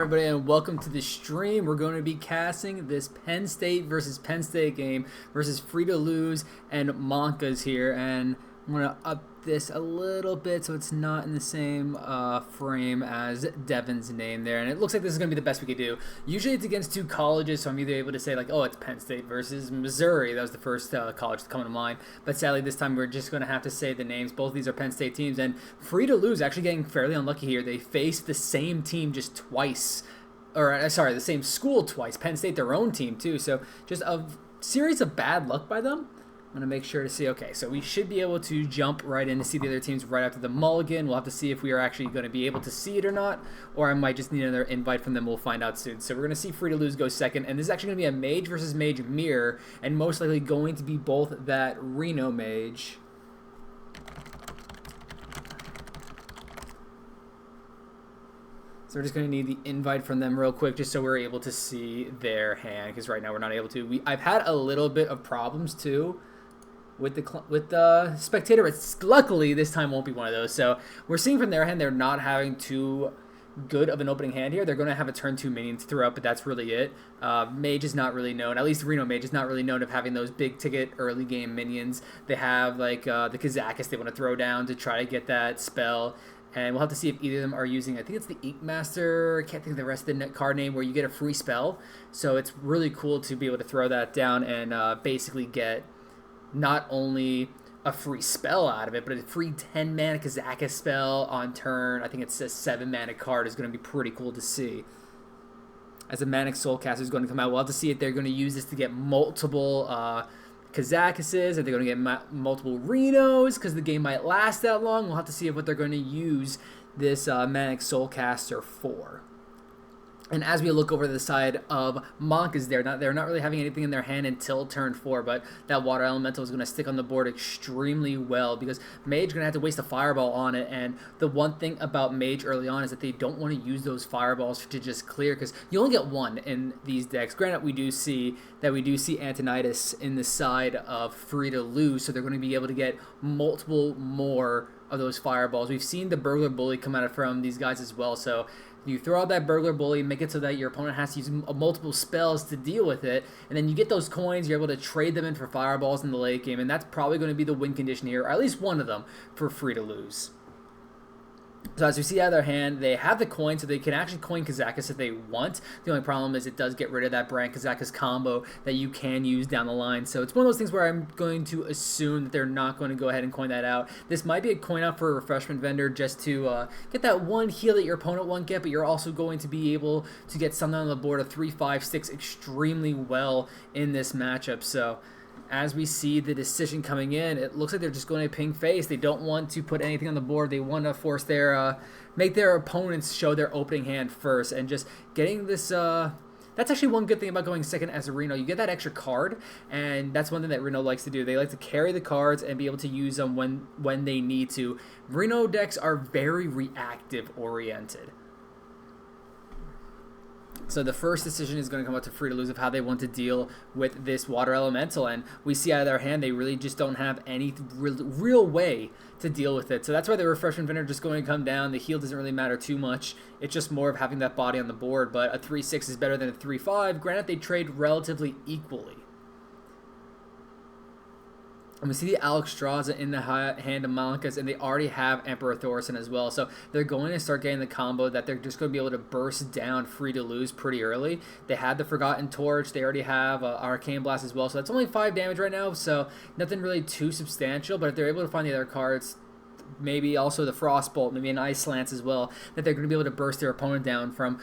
Everybody, and welcome to the stream. We're going to be casting this Penn State versus Penn State game versus Free to Lose and Monkas here, and I'm going to up this a little bit so it's not in the same frame as Devin's name there, and it looks like this is going to be the best we could do. Usually it's against two colleges, so I'm either able to say like, oh, it's Penn State versus Missouri. That was the first college to come to mind, but sadly this time we're just going to have to say the names. Both of these are Penn State teams, and Free to Lose actually getting fairly unlucky here. They faced the same team just twice, or sorry, the same school twice. Penn State, their own team too, so just a series of bad luck by them. I'm going to make sure to see, okay, so we should be able to jump right in to see the other teams right after the mulligan. We'll have to see if we are actually going to be able to see it or not, or I might just need another invite from them. We'll find out soon. So we're going to see Free to Lose go second, and this is actually going to be a Mage versus Mage mirror, and most likely going to be both that Reno Mage. So we're just going to need the invite from them real quick just so we're able to see their hand, because right now we're not able to. I've had a little bit of problems too with the spectator, but luckily this time won't be one of those. So we're seeing from their hand they're not having too good of an opening hand here. They're going to have a turn 2 minion to throw up, but that's really it. Mage is not really known, at least Reno Mage is not really known of having those big ticket early game minions. They have like the Kazakis they want to throw down to try to get that spell. And we'll have to see if either of them are using, I think it's the Ink Master, I can't think of the rest of the card name, where you get a free spell. So it's really cool to be able to throw that down and basically get not only a free spell out of it, but a free 10 mana Kazakis spell on turn. I think it's a 7 mana card is going to be pretty cool to see. As a Manic Soulcaster is going to come out, we'll have to see if they're going to use this to get multiple Kazakuses, if they're going to get multiple Renos, because the game might last that long. We'll have to see what they're going to use this Manic Soulcaster for. And as we look over the side of Monkas, they're not really having anything in their hand until turn 4, but that Water Elemental is going to stick on the board extremely well, because Mage is going to have to waste a Fireball on it, and the one thing about Mage early on is that they don't want to use those Fireballs to just clear, because you only get one in these decks. Granted, we do see Antonidas in the side of Free to Lose, so they're going to be able to get multiple more of those Fireballs. We've seen the Burglar Bully come out from these guys as well, so you throw out that Burglar Bully, make it so that your opponent has to use multiple spells to deal with it, and then you get those coins, you're able to trade them in for Fireballs in the late game, and that's probably going to be the win condition here, or at least one of them, for Free to Lose. So as we see out of their hand, they have the coin, so they can actually coin Kazakis if they want. The only problem is it does get rid of that Brand Kazakis combo that you can use down the line. So it's one of those things where I'm going to assume that they're not going to go ahead and coin that out. This might be a coin out for a Refreshment Vendor just to get that one heal that your opponent won't get, but you're also going to be able to get something on the board of 3, 5, 6 extremely well in this matchup. So as we see the decision coming in, it looks like they're just going to ping face. They don't want to put anything on the board. They want to force their make their opponents show their opening hand first, and just getting this. That's actually one good thing about going second as a Reno. You get that extra card, and that's one thing that Reno likes to do. They like to carry the cards and be able to use them when they need to. Reno decks are very reactive oriented. So the first decision is going to come up to Free to Lose of how they want to deal with this Water Elemental, and we see out of their hand they really just don't have any real way to deal with it. So that's why the Refreshment Vendor just going to come down. The heal doesn't really matter too much. It's just more of having that body on the board, but a 3-6 is better than a 3-5. Granted, they trade relatively equally. And we see the Alexstrasza in the hand of Monkas, and they already have Emperor Thorson as well. So they're going to start getting the combo that they're just going to be able to burst down Free to Lose pretty early. They had the Forgotten Torch. They already have Arcane Blast as well. So that's only 5 damage right now, so nothing really too substantial. But if they're able to find the other cards, maybe also the Frostbolt, maybe an Ice Lance as well, that they're going to be able to burst their opponent down from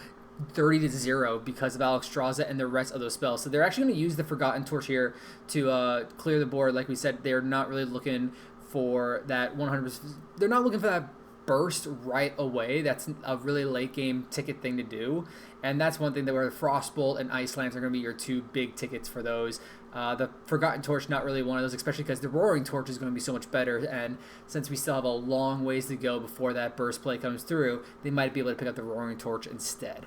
30 to 0 because of Alexstrasza and the rest of those spells. So they're actually going to use the Forgotten Torch here to clear the board. Like we said, they're not really looking for that 100%. They're not looking for that burst right away. That's a really late game ticket thing to do. And that's one thing that where Frostbolt and Ice Lance are going to be your 2 big tickets for those. The Forgotten Torch, not really one of those, especially because the Roaring Torch is going to be so much better, and since we still have a long ways to go before that burst play comes through, they might be able to pick up the Roaring Torch instead.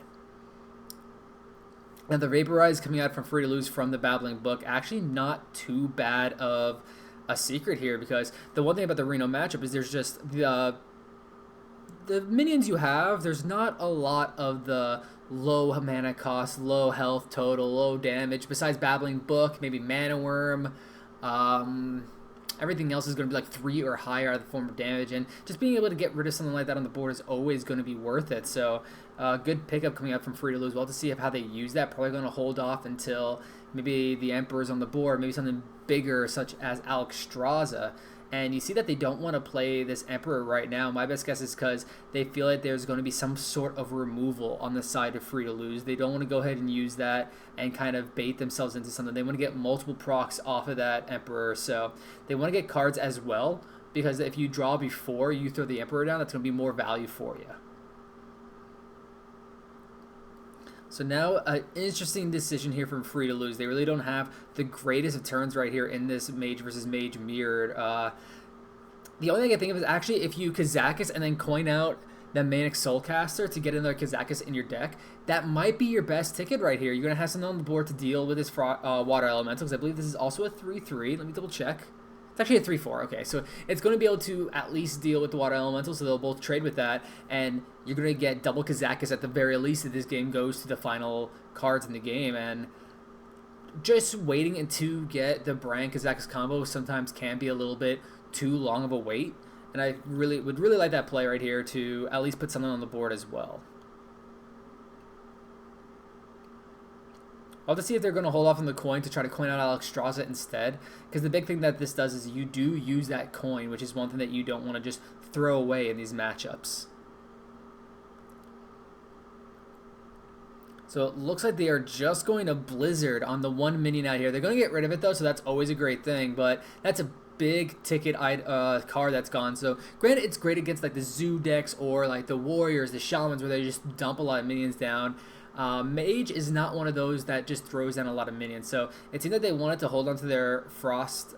Now the Vaporize coming out from Free to Lose from the Babbling Book, actually not too bad of a secret here, because the one thing about the Reno matchup is there's just the minions you have, there's not a lot of the low mana cost, low health total, low damage. Besides Babbling Book, maybe Mana Worm. Everything else is going to be like 3 or higher out of the form of damage, and just being able to get rid of something like that on the board is always going to be worth it. So good pickup coming up from Free to Lose. We'll have to see how they use that. Probably going to hold off until maybe the Emperor's on the board, maybe something bigger such as Alexstrasza. And you see that they don't want to play this Emperor right now. My best guess is because they feel like there's going to be some sort of removal on the side of Free to Lose. They don't want to go ahead and use that and kind of bait themselves into something. They want to get multiple procs off of that Emperor. So they want to get cards as well, because if you draw before you throw the Emperor down, that's going to be more value for you. So now, an interesting decision here from Free to Lose. They really don't have the greatest of turns right here in this Mage versus Mage mirrored. The only thing I can think of is actually if you Kazakis and then coin out the Manic Soulcaster to get another Kazakis in your deck, that might be your best ticket right here. You're going to have something on the board to deal with this Water Elemental, because I believe this is also a 3/3. Let me double check. It's actually a 3/4. Okay, so it's going to be able to at least deal with the Water Elemental, so they'll both trade with that, and you're going to get double Kazakis at the very least if this game goes to the final cards in the game. And just waiting to get the Bran Kazakis combo sometimes can be a little bit too long of a wait, and I would really like that play right here to at least put something on the board as well. I'll have to see if they're going to hold off on the coin to try to coin out Alexstrasza instead, because the big thing that this does is you do use that coin, which is one thing that you don't want to just throw away in these matchups. So it looks like they are just going to Blizzard on the 1 minion out here. They're going to get rid of it though, so that's always a great thing, but that's a big ticket card that's gone. So granted, it's great against like the Zoo decks or like the Warriors, the Shamans, where they just dump a lot of minions down. Mage is not one of those that just throws down a lot of minions, so it seemed that they wanted to hold on to their Frost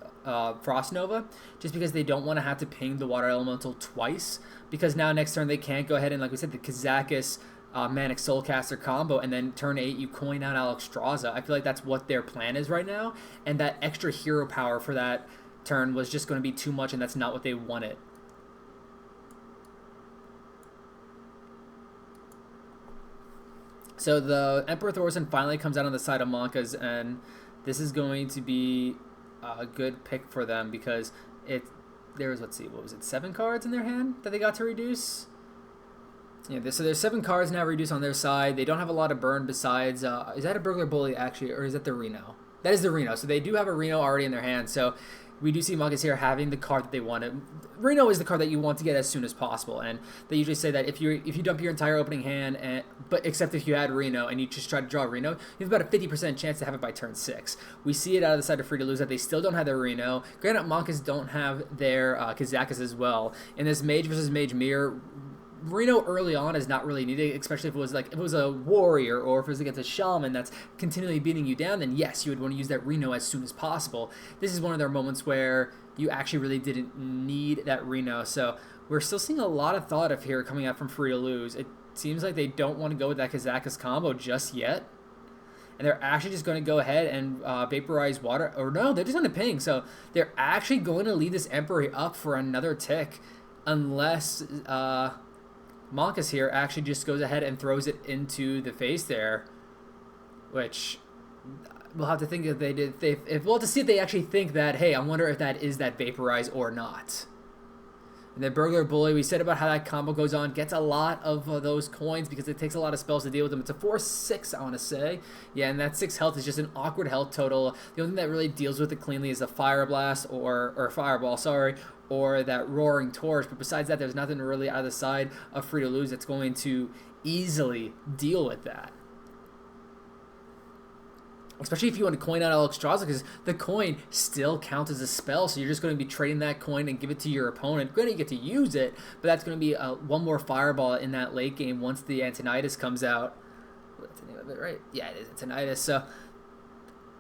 Nova just because they don't want to have to ping the Water Elemental twice, because now next turn they can't go ahead and, like we said, the Kazakis Manic Soulcaster combo, and then turn 8 you coin out Alexstrasza. I feel like that's what their plan is right now, and that extra hero power for that turn was just going to be too much, and that's not what they wanted. So the Emperor Thorson finally comes out on the side of Monkas, and this is going to be a good pick for them because there's, let's see, what was it, 7 cards in their hand that they got to reduce? Yeah, so there's 7 cards now reduced on their side. They don't have a lot of burn besides, is that a Burglar Bully actually, or is that the Reno? That is the Reno, so they do have a Reno already in their hand, so we do see Monkas here having the card that they wanted. Reno is the card that you want to get as soon as possible, and they usually say that if you dump your entire opening hand, but except if you had Reno and you just try to draw Reno, you have about a 50% chance to have it by turn 6. We see it out of the side of Free to Lose that they still don't have their Reno. Granted, Monkas don't have their Kazakis as well. In this Mage versus Mage mirror, Reno early on is not really needed, especially if it was a warrior or if it was against a shaman that's continually beating you down, then yes, you would want to use that Reno as soon as possible. This is one of their moments where you actually really didn't need that Reno, so we're still seeing a lot of thought of here coming out from Free to Lose. It seems like they don't want to go with that Kazakis combo just yet, and they're actually just going to go ahead and vaporize water, or no, they're just going to ping, so they're actually going to leave this Emperor up for another tick, unless Monkas here actually just goes ahead and throws it into the face there, which we'll have to think if they did. We'll have to see if they actually think that, hey, I wonder if that is that vaporize or not. And then Burglar Bully, we said about how that combo goes on, gets a lot of those coins because it takes a lot of spells to deal with them. It's a 4/6, I want to say. Yeah, and that 6 health is just an awkward health total. The only thing that really deals with it cleanly is a Fire Blast or Fireball, sorry, or that Roaring Torch. But besides that, there's nothing really out of the side of Free to Lose that's going to easily deal with that. Especially if you want to coin out Alexstrasza, because the coin still counts as a spell, so you're just going to be trading that coin and give it to your opponent. Granted, you get to use it, but that's going to be one more Fireball in that late game once the Antonidas comes out. That's the name of it, right? Yeah, it is Antonidas. So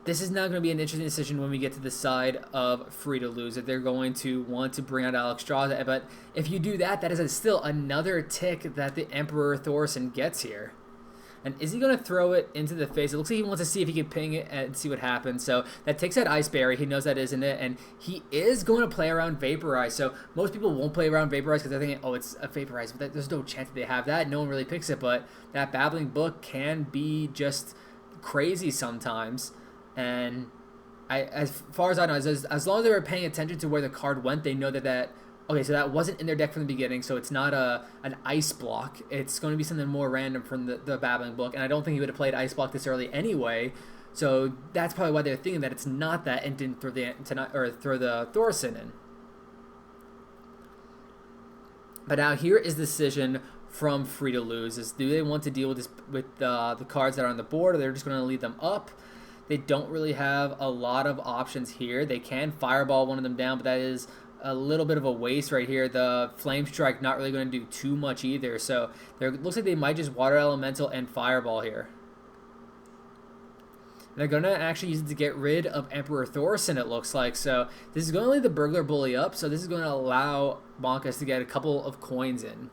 this is now going to be an interesting decision when we get to the side of Free to Lose, if they're going to want to bring out Alexstrasza. But if you do that, that is still another tick that the Emperor Thorson gets here. And is he going to throw it into the face? It looks like he wants to see if he can ping it and see what happens. So that takes that Ice Berry. He knows that isn't it. And he is going to play around Vaporize. So most people won't play around Vaporize because they're thinking, oh, it's a Vaporize. But there's no chance that they have that. No one really picks it. But that Babbling Book can be just crazy sometimes. And as far as I know, as long as they were paying attention to where the card went, they know that okay, so that wasn't in their deck from the beginning, so it's not an Ice Block. It's going to be something more random from the Babbling Book, and I don't think he would have played Ice Block this early anyway, so that's probably why they're thinking that it's not that and didn't throw the Thorson in. But now here is the decision from Free to Lose: is do they want to deal with the cards that are on the board, or they're just going to leave them up? They don't really have a lot of options here. They can Fireball one of them down, but that is a little bit of a waste right here. The Flame Strike not really going to do too much either. So it looks like they might just Water Elemental and Fireball here. They're going to actually use it to get rid of Emperor Thorson, it looks like. So this is going to leave the Burglar Bully up. So this is going to allow Monkas to get a couple of coins in.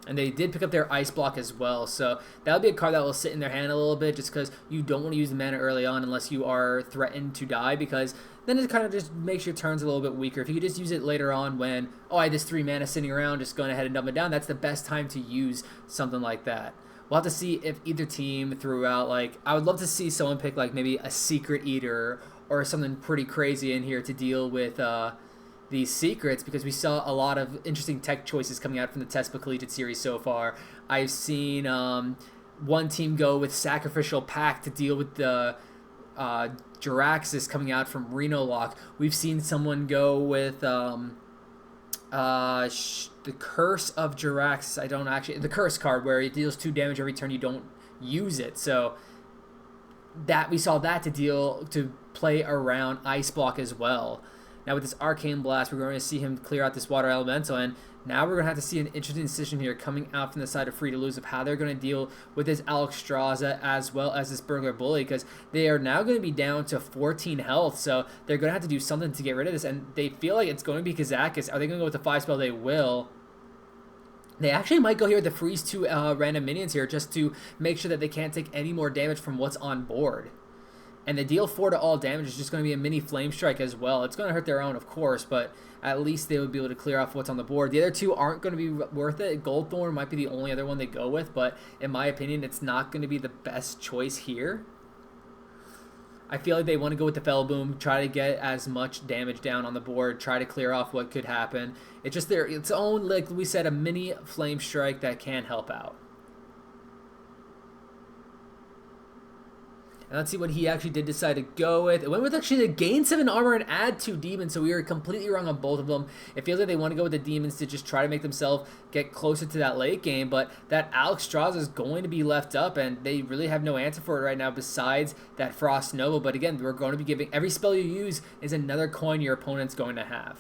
And they did pick up their Ice Block as well, so that'll be a card that will sit in their hand a little bit just because you don't want to use the mana early on unless you are threatened to die, because then it kind of just makes your turns a little bit weaker. If you could just use it later on when, oh, I had this 3 mana sitting around, just going ahead and dump it down, that's the best time to use something like that. We'll have to see if either team threw out, like, I would love to see someone pick, like, maybe a Secret Eater or something pretty crazy in here to deal with, these secrets, because we saw a lot of interesting tech choices coming out from the Tespa Collegiate series so far. I've seen one team go with Sacrificial Pact to deal with the Jiraxis coming out from Reno Lock. We've seen someone go with the Curse of Jiraxis. The Curse card where it deals 2 damage every turn you don't use it. So that we saw that to play around Ice Block as well. Now with this Arcane Blast, we're going to see him clear out this Water Elemental, and now we're going to have to see an interesting decision here coming out from the side of Free to Lose of how they're going to deal with this Alexstrasza as well as this Burglar Bully, because they are now going to be down to 14 health, so they're going to have to do something to get rid of this, and they feel like it's going to be Kazakis. Are they going to go with the 5 spell? They will. They actually might go here with the freeze 2 random minions here just to make sure that they can't take any more damage from what's on board. And the deal 4 to all damage is just going to be a mini Flame Strike as well. It's going to hurt their own, of course, but at least they would be able to clear off what's on the board. The other 2 aren't going to be worth it. Goldthorn might be the only other one they go with, but in my opinion, it's not going to be the best choice here. I feel like they want to go with the Fell Boom, try to get as much damage down on the board, try to clear off what could happen. It's just its own, like we said, a mini Flame Strike that can help out. And let's see what he actually did decide to go with. It went with actually the gain 7 armor and add 2 demons, so we were completely wrong on both of them. It feels like they want to go with the demons to just try to make themselves get closer to that late game, but that Alexstrasza is going to be left up, and they really have no answer for it right now besides that Frost Nova. But again, we're going to be giving every spell you use is another coin your opponent's going to have.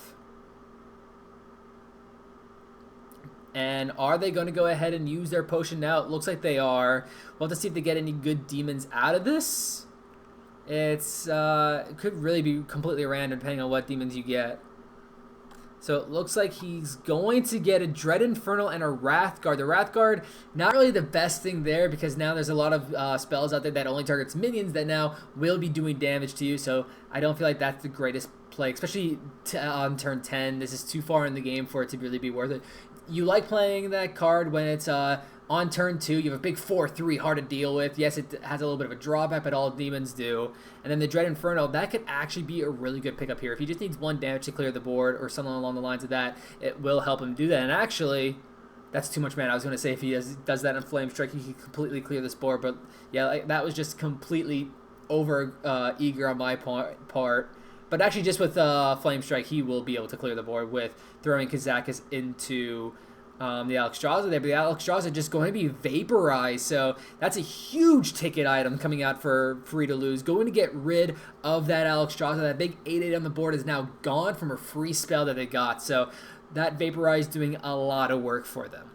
And are they going to go ahead and use their potion now? It looks like they are. We'll have to see if they get any good demons out of this. It could really be completely random depending on what demons you get. So it looks like he's going to get a Dread Infernal and a Wrathguard. The Wrathguard, not really the best thing there because now there's a lot of spells out there that only targets minions that now will be doing damage to you. So I don't feel like that's the greatest play, especially on turn 10. This is too far in the game for it to really be worth it. You like playing that card when it's on turn 2. You have a big 4/3 hard to deal with. Yes, it has a little bit of a drawback, but all demons do. And then the Dread Inferno, that could actually be a really good pickup here. If he just needs 1 damage to clear the board or something along the lines of that, it will help him do that. And actually, that's too much mana. I was going to say if he does that in Flame Strike, he can completely clear this board. But yeah, that was just completely over eager on my part. But actually, just with Flame Strike, he will be able to clear the board with throwing Kazakis into the Alexstrasza there. But the Alexstrasza just going to be vaporized. So that's a huge ticket item coming out for Free to Lose. Going to get rid of that Alexstrasza. That big 8/8 on the board is now gone from a free spell that they got. So that vaporize doing a lot of work for them.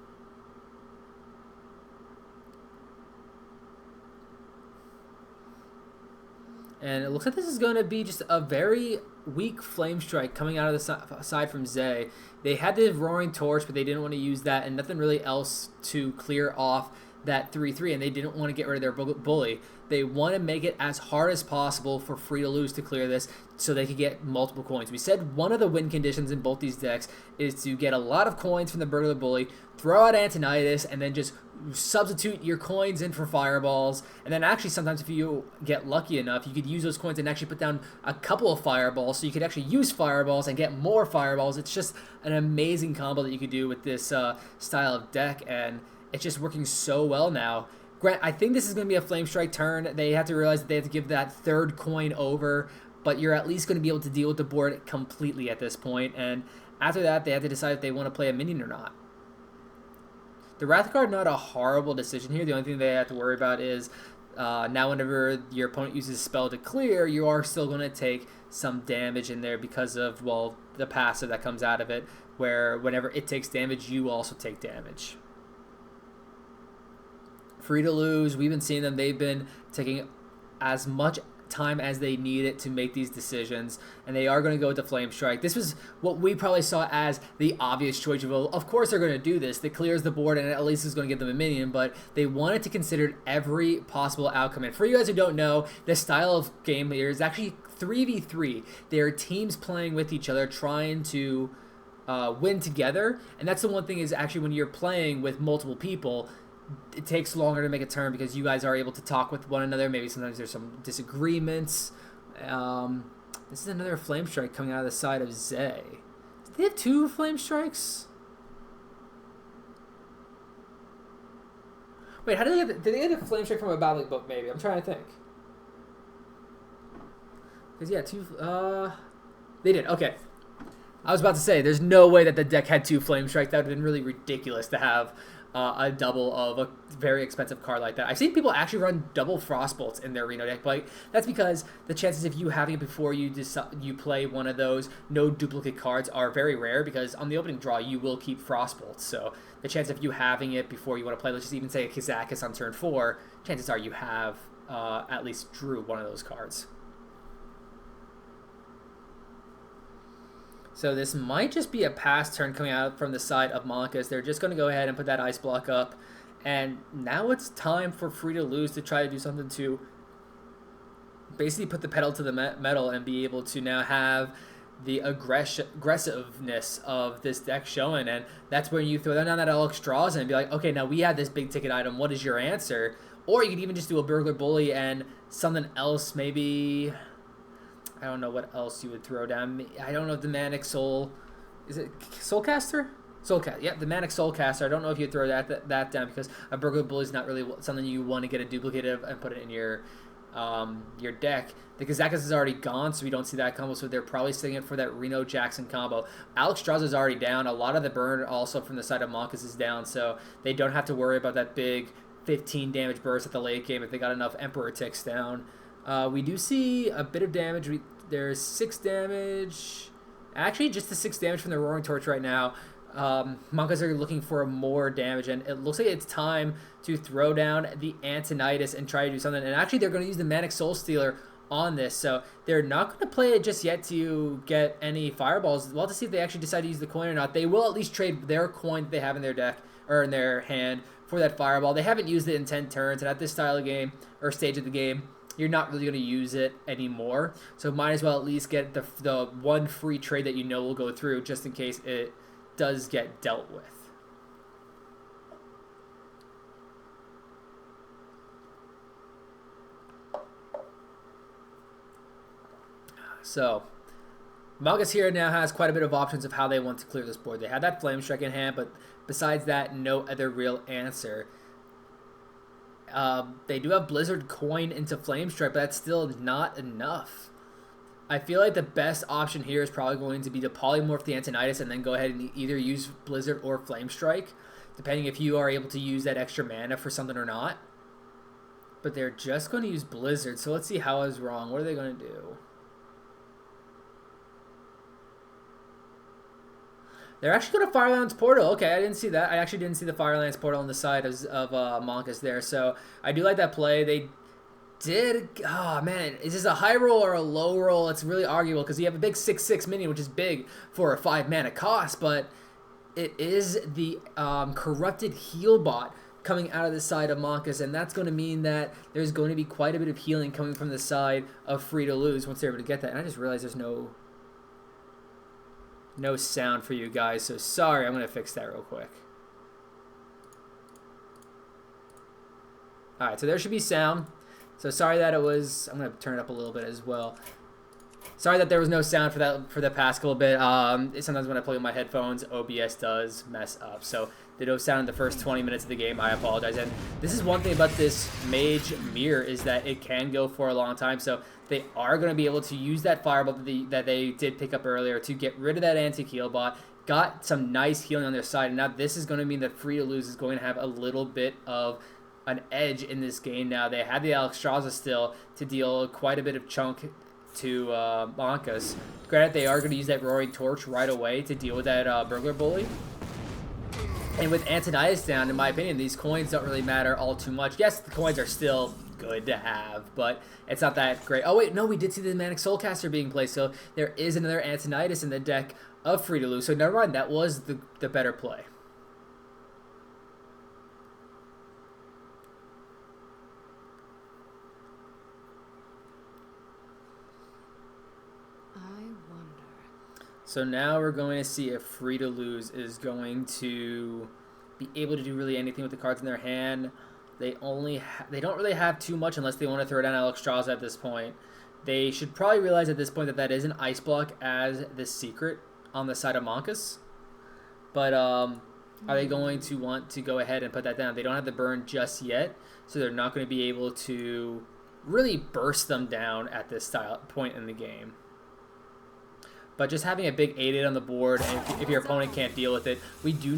And it looks like this is going to be just a very weak Flame Strike coming out of the side from Zay. They had the Roaring Torch, but they didn't want to use that, and nothing really else to clear off that 3-3, and they didn't want to get rid of their bully. They want to make it as hard as possible for Free to Lose to clear this so they could get multiple coins. We said one of the win conditions in both these decks is to get a lot of coins from the Burglar Bully, throw out Antonidas, and then just substitute your coins in for fireballs. And then actually sometimes if you get lucky enough, you could use those coins and actually put down a couple of fireballs, so you could actually use fireballs and get more fireballs. It's just an amazing combo that you could do with this style of deck, and it's just working so well now. Grant, I think this is going to be a Flame Strike turn. They have to realize that they have to give that third coin over, but you're at least going to be able to deal with the board completely at this point. And after that, they have to decide if they want to play a minion or not. The Wrath card, not a horrible decision here. The only thing they have to worry about is now whenever your opponent uses Spell to clear, you are still going to take some damage in there because of, well, the passive that comes out of it, where whenever it takes damage, you also take damage. Free to Lose, we've been seeing them. They've been taking as much time as they need it to make these decisions, and they are going to go with the Flame Strike. This was what we probably saw as the obvious choice. Of course they're going to do this. It clears the board, and at least it's going to give them a minion, but they wanted to consider every possible outcome. And for you guys who don't know, this style of game here is actually 3v3. They are teams playing with each other, trying to win together, and that's the one thing is actually when you're playing with multiple people, it takes longer to make a turn because you guys are able to talk with one another. Maybe sometimes there's some disagreements. This is another Flame Strike coming out of the side of Zay. Did they have two Flame Strikes? Wait, how did they get a Flame Strike from a battling book? Maybe I'm trying to think. Because yeah, two. They did. Okay. I was about to say, there's no way that the deck had two Flame Strikes. That would have been really ridiculous to have a double of a very expensive card like that. I've seen people actually run double Frostbolts in their Reno deck, but that's because the chances of you having it before you play one of those no duplicate cards are very rare, because on the opening draw you will keep Frostbolts. So the chance of you having it before you want to play, let's just even say a Kazakis on turn 4, chances are you have at least drew one of those cards. So this might just be a pass turn coming out from the side of Monkas. They're just going to go ahead and put that Ice Block up. And now it's time for Free to Lose to try to do something to basically put the pedal to the metal and be able to now have the aggressiveness of this deck showing. And that's when you throw down that Alexstrasza and be like, okay, now we have this big ticket item. What is your answer? Or you could even just do a Burglar Bully and something else, maybe. I don't know what else you would throw down. I don't know if the Manic Soul... Is it Soulcaster? Soulcaster. Yeah, the Manic Soulcaster. I don't know if you'd throw that down, because a Burglar Bully is not really something you want to get a duplicate of and put it in your deck. The Kazakis is already gone, so we don't see that combo, so they're probably setting it for that Reno Jackson combo. Alexstrasza is already down. A lot of the burn also from the side of Monkas is down, so they don't have to worry about that big 15 damage burst at the late game if they got enough Emperor ticks down. We do see a bit of damage. There's 6 damage. Actually, just the 6 damage from the Roaring Torch right now. Monkas are looking for more damage, and it looks like it's time to throw down the Antonidas and try to do something. And actually, they're going to use the Manic Soul Stealer on this, so they're not going to play it just yet to get any fireballs. We'll have to see if they actually decide to use the coin or not. They will at least trade their coin that they have in their deck, or in their hand, for that fireball. They haven't used it in 10 turns, and at this style of game, or stage of the game, you're not really going to use it anymore. So might as well at least get the one free trade that you know will go through, just in case it does get dealt with. So Monkas here now has quite a bit of options of how they want to clear this board. They had that Flame Strike in hand, but besides that, no other real answer. They do have Blizzard coin into Flame Strike, but that's still not enough. I feel like the best option here is probably going to be to polymorph the Antonidas and then go ahead and either use Blizzard or Flame Strike, depending if you are able to use that extra mana for something or not. But they're just going to use Blizzard, so let's see how I was wrong. What are they going to do? They're actually going to Firelance Portal. Okay, I didn't see that. I actually didn't see the Firelance Portal on the side of Monkas there. So I do like that play. They did... Oh, man. Is this a high roll or a low roll? It's really arguable because you have a big 6/6 minion, which is big for a 5 mana cost. But it is the Corrupted Heal Bot coming out of the side of Monka's, and that's going to mean that there's going to be quite a bit of healing coming from the side of Free to Lose once they're able to get that. And I just realized there's no sound for you guys, so sorry. I'm going to fix that real quick. All right, so there should be sound. So sorry that it was. I'm going to turn it up a little bit as well. Sorry that there was no sound for the past little bit. Sometimes when I play with my headphones, OBS does mess up. So there's no sound in the first 20 minutes of the game. I apologize. And this is one thing about this Mage Mirror is that it can go for a long time. So they are going to be able to use that fireball that they did pick up earlier to get rid of that anti-heal bot. Got some nice healing on their side. And now this is going to mean that Free to Lose is going to have a little bit of an edge in this game now. They have the Alexstrasza still to deal quite a bit of chunk to Monka's. Granted, they are going to use that Roaring Torch right away to deal with that Burglar Bully. And with Antonidas down, in my opinion, these coins don't really matter all too much. Yes, the coins are still good to have, but it's not that great. Oh, wait, no, we did see the Manic Soulcaster being played, so there is another Antonidas in the deck of Free to Lose. So never mind, that was the better play. So now we're going to see if Free to Lose is going to be able to do really anything with the cards in their hand. They don't really have too much unless they want to throw down Alexstrasza at this point. They should probably realize at this point that is an Ice Block as the secret on the side of Monka's. But are they going to want to go ahead and put that down? They don't have the burn just yet, so they're not going to be able to really burst them down at this point in the game. But just having a big 8-8 on the board, and if your opponent can't deal with it, we do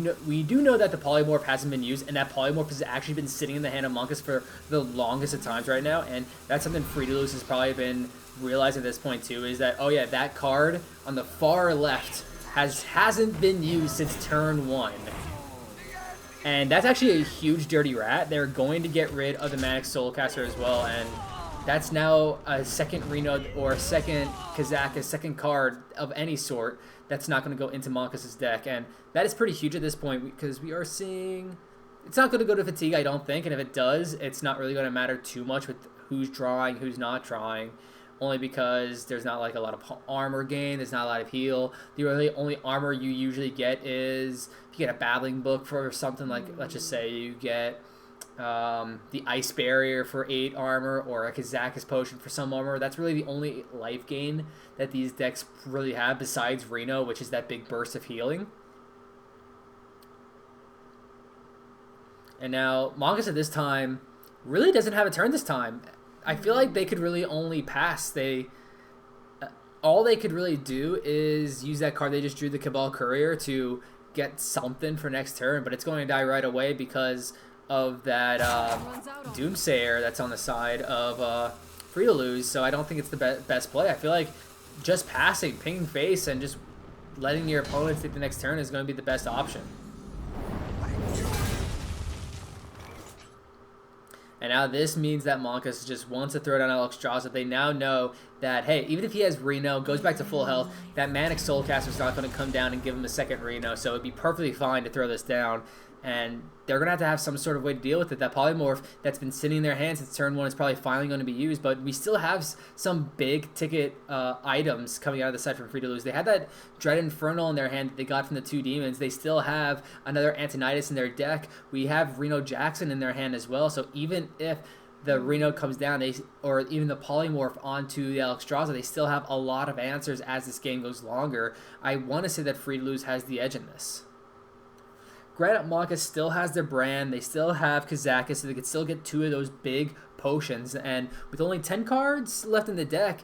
know that the Polymorph hasn't been used, and that Polymorph has actually been sitting in the hand of Monka's for the longest of times right now, and that's something Free to Lose has probably been realizing at this point too, is that, oh yeah, that card on the far left hasn't been used since turn 1. And that's actually a huge dirty rat. They're going to get rid of the Manic Soulcaster as well, and that's now a second Reno or second Kazak, a second card of any sort that's not going to go into Monka's deck. And that is pretty huge at this point because we are seeing it's not going to go to Fatigue, I don't think. And if it does, it's not really going to matter too much with who's drawing, who's not drawing. Only because there's not like a lot of armor gain, there's not a lot of heal. The really only armor you usually get is if you get a Battling Book for something like, let's just say you get the Ice Barrier for 8 armor or a Kazakus Potion for some armor. That's really the only life gain that these decks really have besides Reno, which is that big burst of healing. And now Monka's at this time really doesn't have a turn this time. I feel like they could really only pass. All they could really do is use that card they just drew, the Cabal Courier, to get something for next turn, but it's going to die right away because of that Doomsayer that's on the side of Free to Lose. So I don't think it's the best play. I feel like just passing, pinging face, and just letting your opponents take the next turn is going to be the best option. And now this means that Monka's just wants to throw down Alexstrasza. They now know that, hey, even if he has Reno, goes back to full health, that Manic Soulcaster is not going to come down and give him a second Reno, so it'd be perfectly fine to throw this down. And they're going to have some sort of way to deal with it. That Polymorph that's been sitting in their hands since turn 1 is probably finally going to be used, but we still have some big ticket items coming out of the side from Free to Lose. They had that Dread Infernal in their hand that they got from the 2 demons. They still have another Antonidas in their deck. We have Reno Jackson in their hand as well, so even if the Reno comes down, or even the Polymorph onto the Alexstrasza, they still have a lot of answers as this game goes longer. I want to say that Free to Lose has the edge in this. Granted, Monka still has their brand. They still have Kazakus, so they could still get 2 of those big potions. And with only 10 cards left in the deck,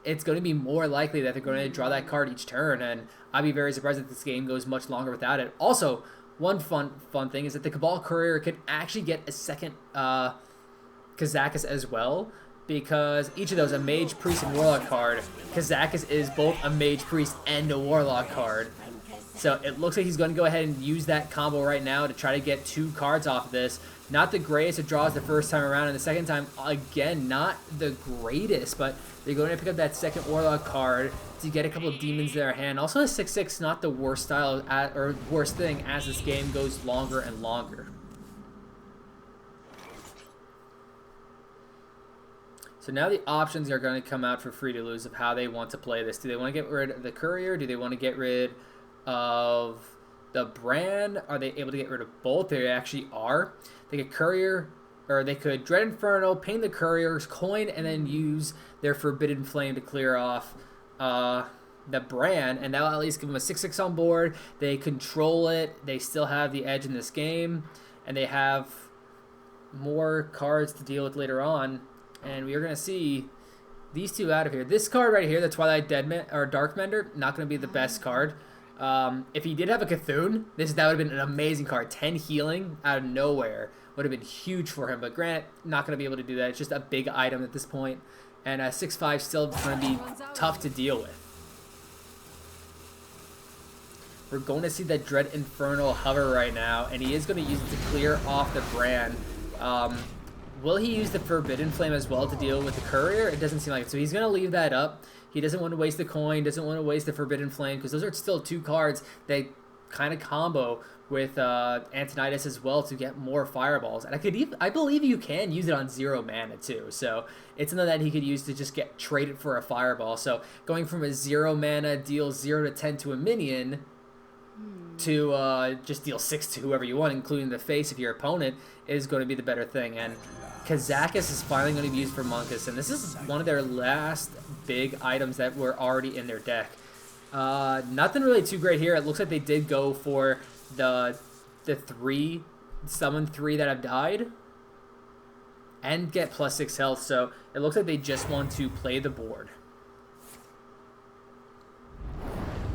it's going to be more likely that they're going to draw that card each turn. And I'd be very surprised if this game goes much longer without it. Also, one fun thing is that the Cabal Courier could actually get a second Kazakus as well, because each of those, a Mage, Priest, and Warlock card, Kazakus is both a Mage, Priest, and a Warlock card. So it looks like he's going to go ahead and use that combo right now to try to get 2 cards off of this. Not the greatest of draws the first time around, and the second time, again, not the greatest, but they're going to pick up that second Warlock card to get a couple of demons in their hand. Also, the 6/6 not the worst style or worst thing as this game goes longer and longer. So now the options are going to come out for Free to Lose of how they want to play this. Do they want to get rid of the Courier? Do they want to get rid of the Brand? Are they able to get rid of both? They actually are. They get Courier, or they could Dread Inferno, ping the Courier's coin, and then use their Forbidden Flame to clear off the Brand, and that'll at least give them a 6/6 on board. They control it. They still have the edge in this game, and they have more cards to deal with later on. And we are going to see these two out of here. This card right here, the Twilight Deadman or Darkmender, not going to be the best card. If he did have a Cthulhu, that would have been an amazing card. 10 healing out of nowhere would have been huge for him. But Grant, not going to be able to do that. It's just a big item at this point. And 6/5 still going to be tough to deal with. We're going to see that Dread Infernal hover right now, and he is going to use it to clear off the Brand. Will he use the Forbidden Flame as well to deal with the Courier? It doesn't seem like it. So he's going to leave that up. He doesn't want to waste the coin, doesn't want to waste the Forbidden Flame, because those are still two cards that kind of combo with Antonidas as well to get more fireballs. And I believe you can use it on 0 mana too. So it's something that he could use to just get traded for a fireball. So going from a 0 mana deal 0 to 10 to a minion to just deal 6 to whoever you want, including the face of your opponent, is going to be the better thing. And Kazakis is finally going to be used for Monkus, and this is one of their last big items that were already in their deck. Nothing really too great here. It looks like they did go for the 3, summon 3 that have died, and get +6 health, so it looks like they just want to play the board.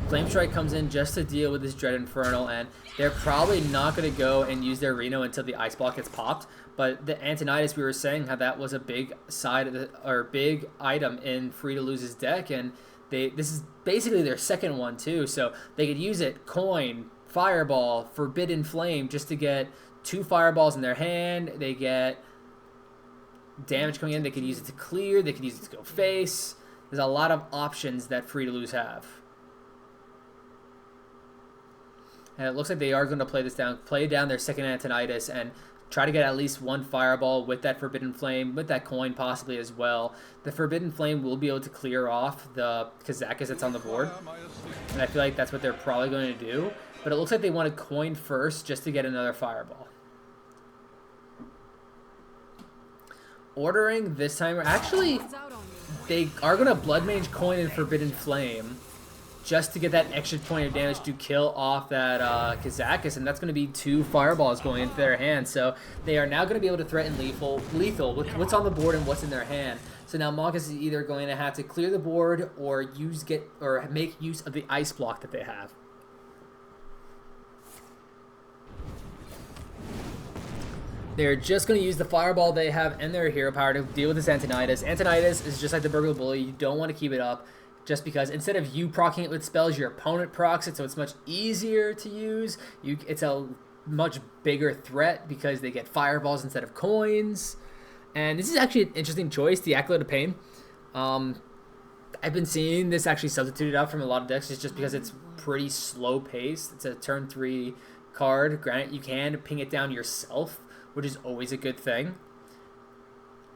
Flame Strike comes in just to deal with this Dread Infernal, and they're probably not going to go and use their Reno until the Ice Block gets popped. But the Antonidas, we were saying how that was a big side of the, or big item in Free to Lose's deck, and this is basically their second one too. So they could use it, coin, Fireball, Forbidden Flame, just to get 2 fireballs in their hand. They get damage coming in. They could use it to clear. They could use it to go face. There's a lot of options that Free to Lose have. And it looks like they are going to play down their second Antonidas and try to get at least 1 fireball with that Forbidden Flame, with that coin possibly as well. The Forbidden Flame will be able to clear off the Kazakis that's on the board. And I feel like that's what they're probably going to do. But it looks like they want to coin first just to get another fireball. Ordering this time, actually, they are going to Blood Mage coin and Forbidden Flame just to get that extra point of damage to kill off that Kazakis, and that's going to be 2 fireballs going into their hand. So they are now going to be able to threaten lethal with what's on the board and what's in their hand. So now Monkus is either going to have to clear the board or make use of the Ice Block that they have. They're just going to use the Fireball they have and their Hero Power to deal with this Antonidas. Antonidas is just like the Burglar Bully. You don't want to keep it up, just because instead of you proccing it with spells, your opponent procs it, so it's much easier to use. It's a much bigger threat because they get fireballs instead of coins. And this is actually an interesting choice, the Acolyte of Pain. I've been seeing this actually substituted out from a lot of decks just because it's pretty slow paced. It's a turn 3 card. Granted, you can ping it down yourself, which is always a good thing.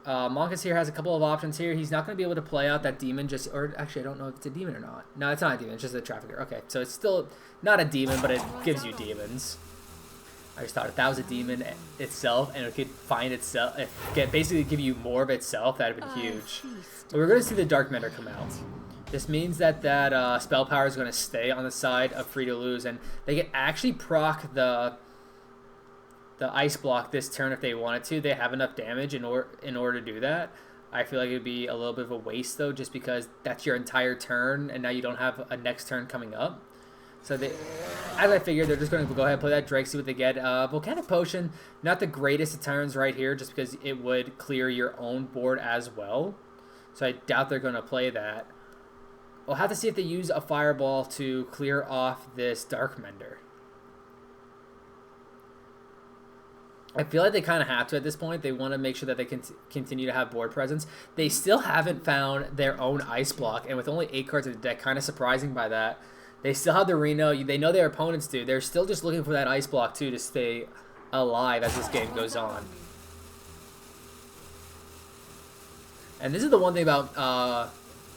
Monkus here has a couple of options here. He's not going to be able to play out that demon or actually I don't know if it's a demon or not. No, it's not a demon, it's just a trafficker. Okay, so it's still not a demon, but it gives you demons. I just thought if that was a demon itself and it could find itself, basically give you more of itself, that would have been huge. But we're going to see the Darkmender come out. This means that spell power is going to stay on the side of Free to Lose, and they can actually proc the Ice Block this turn if they wanted to. They have enough damage in order to do that. I feel like it would be a little bit of a waste though, just because that's your entire turn and now you don't have a next turn coming up. So as I figured, they're just going to go ahead and play that Drake, see what they get. Volcanic Potion, not the greatest of turns right here, just because it would clear your own board as well. So I doubt they're going to play that. We'll have to see if they use a Fireball to clear off this Darkmender. I feel like they kind of have to at this point. They want to make sure that they can continue to have board presence. They still haven't found their own Ice Block, and with only 8 cards in the deck, kind of surprising by that. They still have the Reno. They know their opponents do. They're still just looking for that Ice Block, too, to stay alive as this game goes on. And this is the one thing about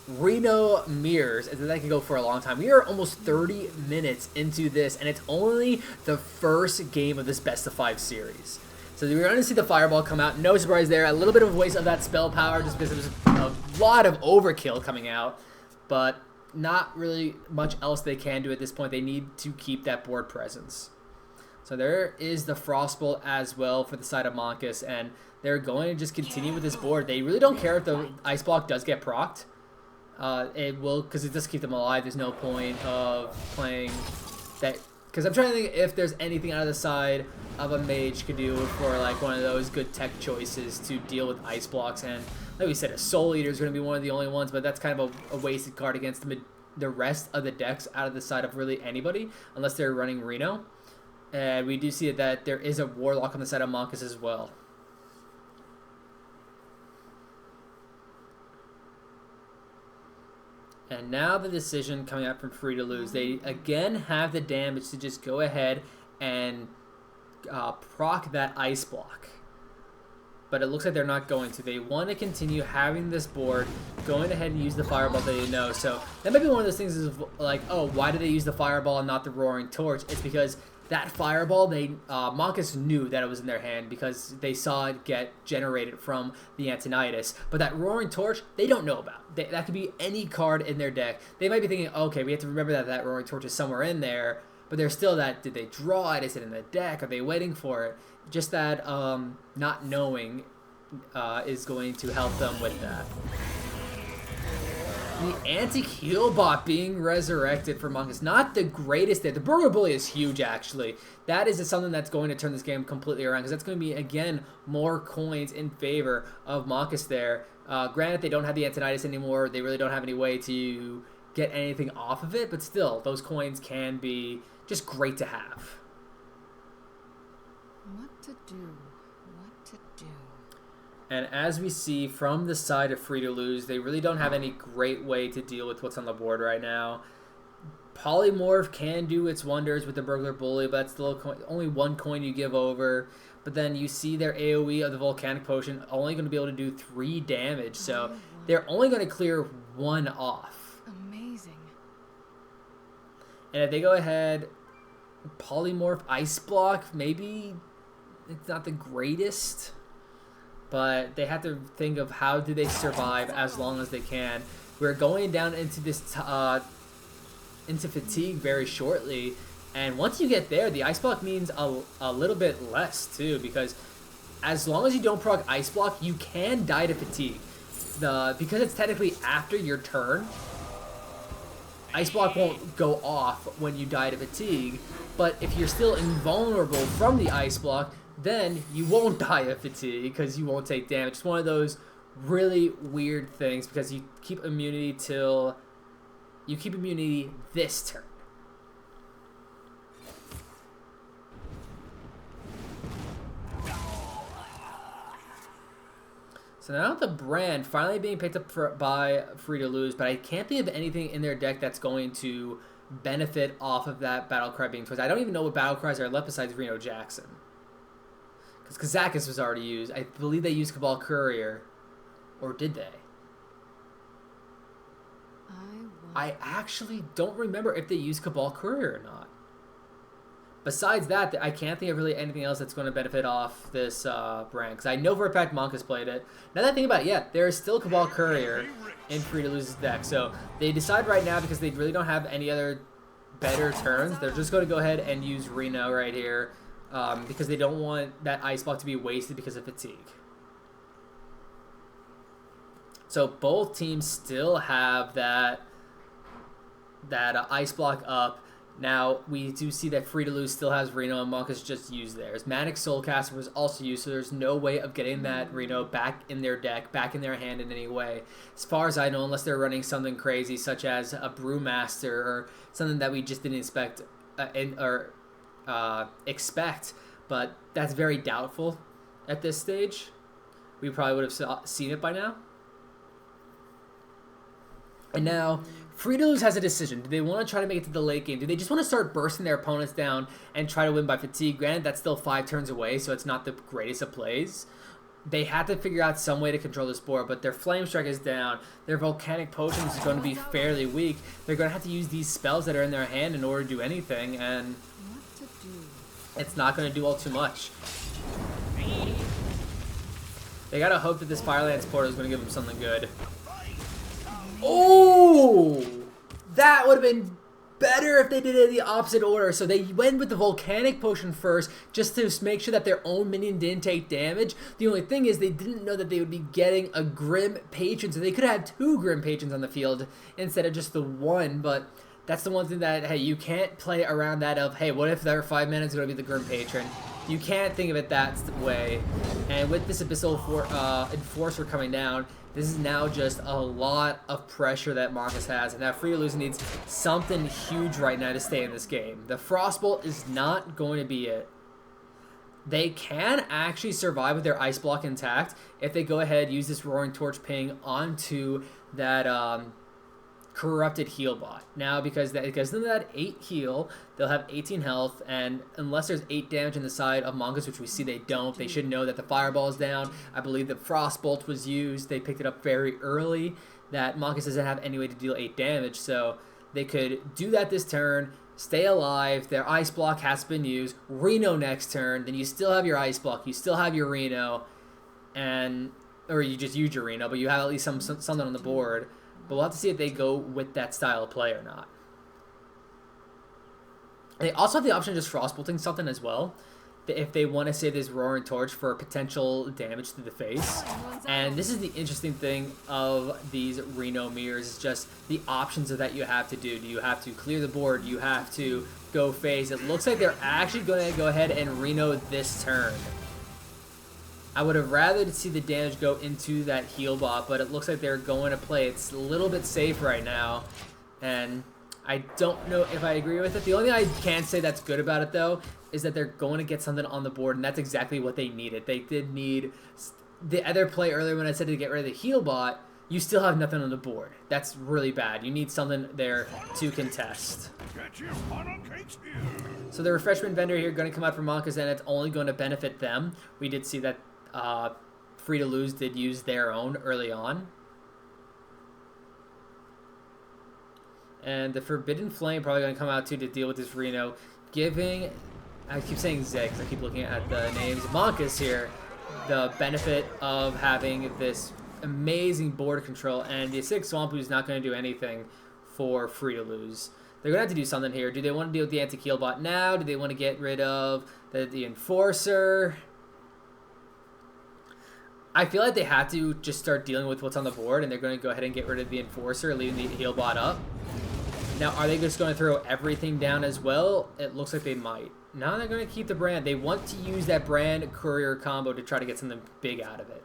Reno mirrors is that they can go for a long time. We are almost 30 minutes into this, and it's only the first game of this best of 5 series. So we're going to see the fireball come out. No surprise there. A little bit of a waste of that spell power just because there's a lot of overkill coming out, but not really much else they can do at this point. They need to keep that board presence. So there is the Frostbolt as well for the side of Monkus, and they're going to just continue with this board. They really don't care if the Ice Block does get procced. It will, because it does keep them alive. There's no point of playing that, because I'm trying to think if there's anything out of the side of a mage could do for like one of those good tech choices to deal with Ice Blocks. And like we said, a Soul Eater is going to be one of the only ones, but that's kind of a wasted card against the rest of the decks out of the side of really anybody, unless they're running Reno. And we do see that there is a Warlock on the side of Monkus as well. And now the decision coming out from Free to Lose. They again have the damage to just go ahead and proc that Ice Block. But it looks like they're not going to. They want to continue having this board, going ahead and use the Fireball that they know. So that might be one of those things is like, oh, why did they use the Fireball and not the Roaring Torch? It's because that Fireball, Monkus knew that it was in their hand because they saw it get generated from the Antonidas. But that Roaring Torch, they don't know about. That could be any card in their deck. They might be thinking, okay, we have to remember that Roaring Torch is somewhere in there. But there's still that, did they draw it? Is it in the deck? Are they waiting for it? Just that not knowing is going to help them with that. The anti-heal bot being resurrected for Monkus. Not the greatest there. The Burger Bully is huge, actually. That is something that's going to turn this game completely around, because that's going to be, again, more coins in favor of Monkus there. Granted, they don't have the Antonidas anymore. They really don't have any way to get anything off of it, but still, those coins can be just great to have. What to do? What to do? And as we see from the side of Free to Lose, they really don't have any great way to deal with what's on the board right now. Polymorph can do its wonders with the Burglar Bully, but that's still only one coin you give over. But then you see their AoE of the Volcanic Potion only going to be able to do 3 damage, so they're only going to clear 1 off. Amazing. And if they go ahead, Polymorph Ice Block, maybe it's not the greatest, but they have to think of how do they survive as long as they can. We're going down into this into fatigue very shortly, and once you get there, the Ice Block means a little bit less too, because as long as you don't proc Ice Block, you can die to fatigue. Because it's technically after your turn, Ice Block won't go off when you die to fatigue, but if you're still invulnerable from the Ice Block, then you won't die of fatigue because you won't take damage. It's one of those really weird things because you keep immunity this turn. So now the brand finally being picked up by Free to Lose, but I can't think of anything in their deck that's going to benefit off of that Battle Cry being twisted. I don't even know what Battle Cries are left besides Reno Jackson. Because Kazakis was already used. I believe they used Cabal Courier. Or did they? I actually don't remember if they used Cabal Courier or not. Besides that, I can't think of really anything else that's going to benefit off this brand. Because I know for a fact Monkus played it. Now that I think about it, yeah, there is still Cabal Courier in Free to Lose's deck. So they decide right now, because they really don't have any other better turns, they're just going to go ahead and use Reno right here. Because they don't want that Ice Block to be wasted because of fatigue. So both teams still have that Ice Block up. Now we do see that Free to Lose still has Reno, and Monkus just used theirs. Manic Soulcaster was also used, so there's no way of getting that Reno back in their deck, back in their hand in any way. As far as I know, unless they're running something crazy such as a Brewmaster or something that we just didn't expect expect, but that's very doubtful at this stage. We probably would have seen it by now. And now Free to Lose has a decision. Do they want to try to make it to the late game? Do they just want to start bursting their opponents down and try to win by fatigue? Granted, that's still 5 turns away, so it's not the greatest of plays. they had to figure out some way to control this board, but their Flame Strike is down. Their Volcanic Potions is going to be fairly weak. They're going to have to use these spells that are in their hand in order to do anything, and it's not going to do all too much. They got to hope that this Firelance Portal is going to give them something good. Oh! That would have been better if they did it in the opposite order. So they went with the Volcanic Potion first just to make sure that their own minion didn't take damage. The only thing is they didn't know that they would be getting a Grim Patron, so they could have 2 Grim Patrons on the field instead of just the 1, but that's the one thing that, hey, you can't play around that of, hey, what if their 5 mana is going to be the Grim Patron? You can't think of it that way. And with this Abyssal Enforcer coming down, this is now just a lot of pressure that Marcus has, and that Free to Lose needs something huge right now to stay in this game. The Frostbolt is not going to be it. They can actually survive with their Ice Block intact if they go ahead and use this Roaring Torch ping onto that corrupted heal bot. Now, because of that 8 heal, they'll have 18 health, and unless there's 8 damage in the side of Mongoose, which we see they don't, they should know that the Fireball is down. I believe that Frostbolt was used. They picked it up very early, that Mongoose doesn't have any way to deal 8 damage, so they could do that this turn, stay alive, their Ice Block has been used, Reno next turn, then you still have your Ice Block, you still have your Reno, or you just use your Reno, but you have at least something on the board. But we'll have to see if they go with that style of play or not. They also have the option of just Frostbolting something as well, if they want to save this Roaring Torch for potential damage to the face. And this is the interesting thing of these Reno mirrors, is just the options that you have to do. Do you have to clear the board? Do you have to go face? It looks like they're actually going to go ahead and Reno this turn. I would have rather see the damage go into that heal bot, but it looks like they're going to play it a little bit safe right now, and I don't know if I agree with it. The only thing I can say that's good about it, though, is that they're going to get something on the board, and that's exactly what they needed. They did need the other play earlier when I said to get rid of the heal bot. You still have nothing on the board. That's really bad. You need something there to contest. So the Refreshment Vendor here going to come out for Monkas, and it's only going to benefit them. We did see that Free to Lose did use their own early on. And the Forbidden Flame probably going to come out too to deal with this Reno, giving, I keep saying Zed because I keep looking at the names, Monkas here, the benefit of having this amazing board control, and the Acidic Swampu is not going to do anything for Free to Lose. They're going to have to do something here. Do they want to deal with the anti-heal bot now? Do they want to get rid of the Enforcer? I feel like they have to just start dealing with what's on the board, and they're going to go ahead and get rid of the Enforcer, leaving the heal bot up. Now, are they just going to throw everything down as well? It looks like they might. Now they're going to keep the Brand. They want to use that Brand Courier combo to try to get something big out of it.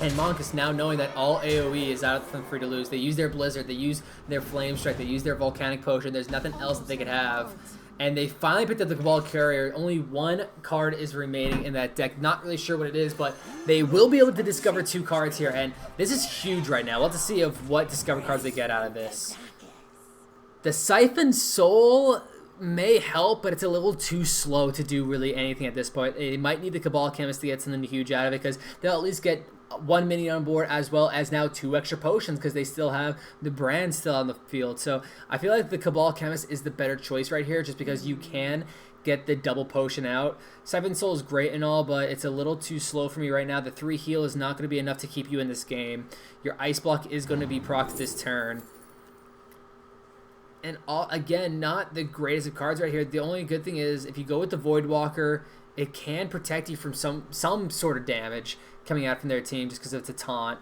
And Monkus, now knowing that all AoE is out from Free to Lose, they use their Blizzard, they use their Flame Strike, they use their Volcanic Potion. There's nothing else that they could have. And they finally picked up the Cabal Carrier. Only 1 card is remaining in that deck. Not really sure what it is, but they will be able to discover 2 cards here. And this is huge right now. We'll have to see of what discover cards they get out of this. The Siphon Soul may help, but it's a little too slow to do really anything at this point. They might need the Cabal Chemist to get something huge out of it, because they'll at least get 1 minion on board, as well as now 2 extra potions, because they still have the Brand still on the field. So I feel like the Cabal Chemist is the better choice right here, just because you can get the double potion out. Siphon Soul is great and all, but it's a little too slow for me right now. The 3 heal is not going to be enough to keep you in this game. Your Ice Block is going to be procced this turn. And again, not the greatest of cards right here. The only good thing is, if you go with the Voidwalker, it can protect you from some sort of damage coming out from their team, just because it's a taunt.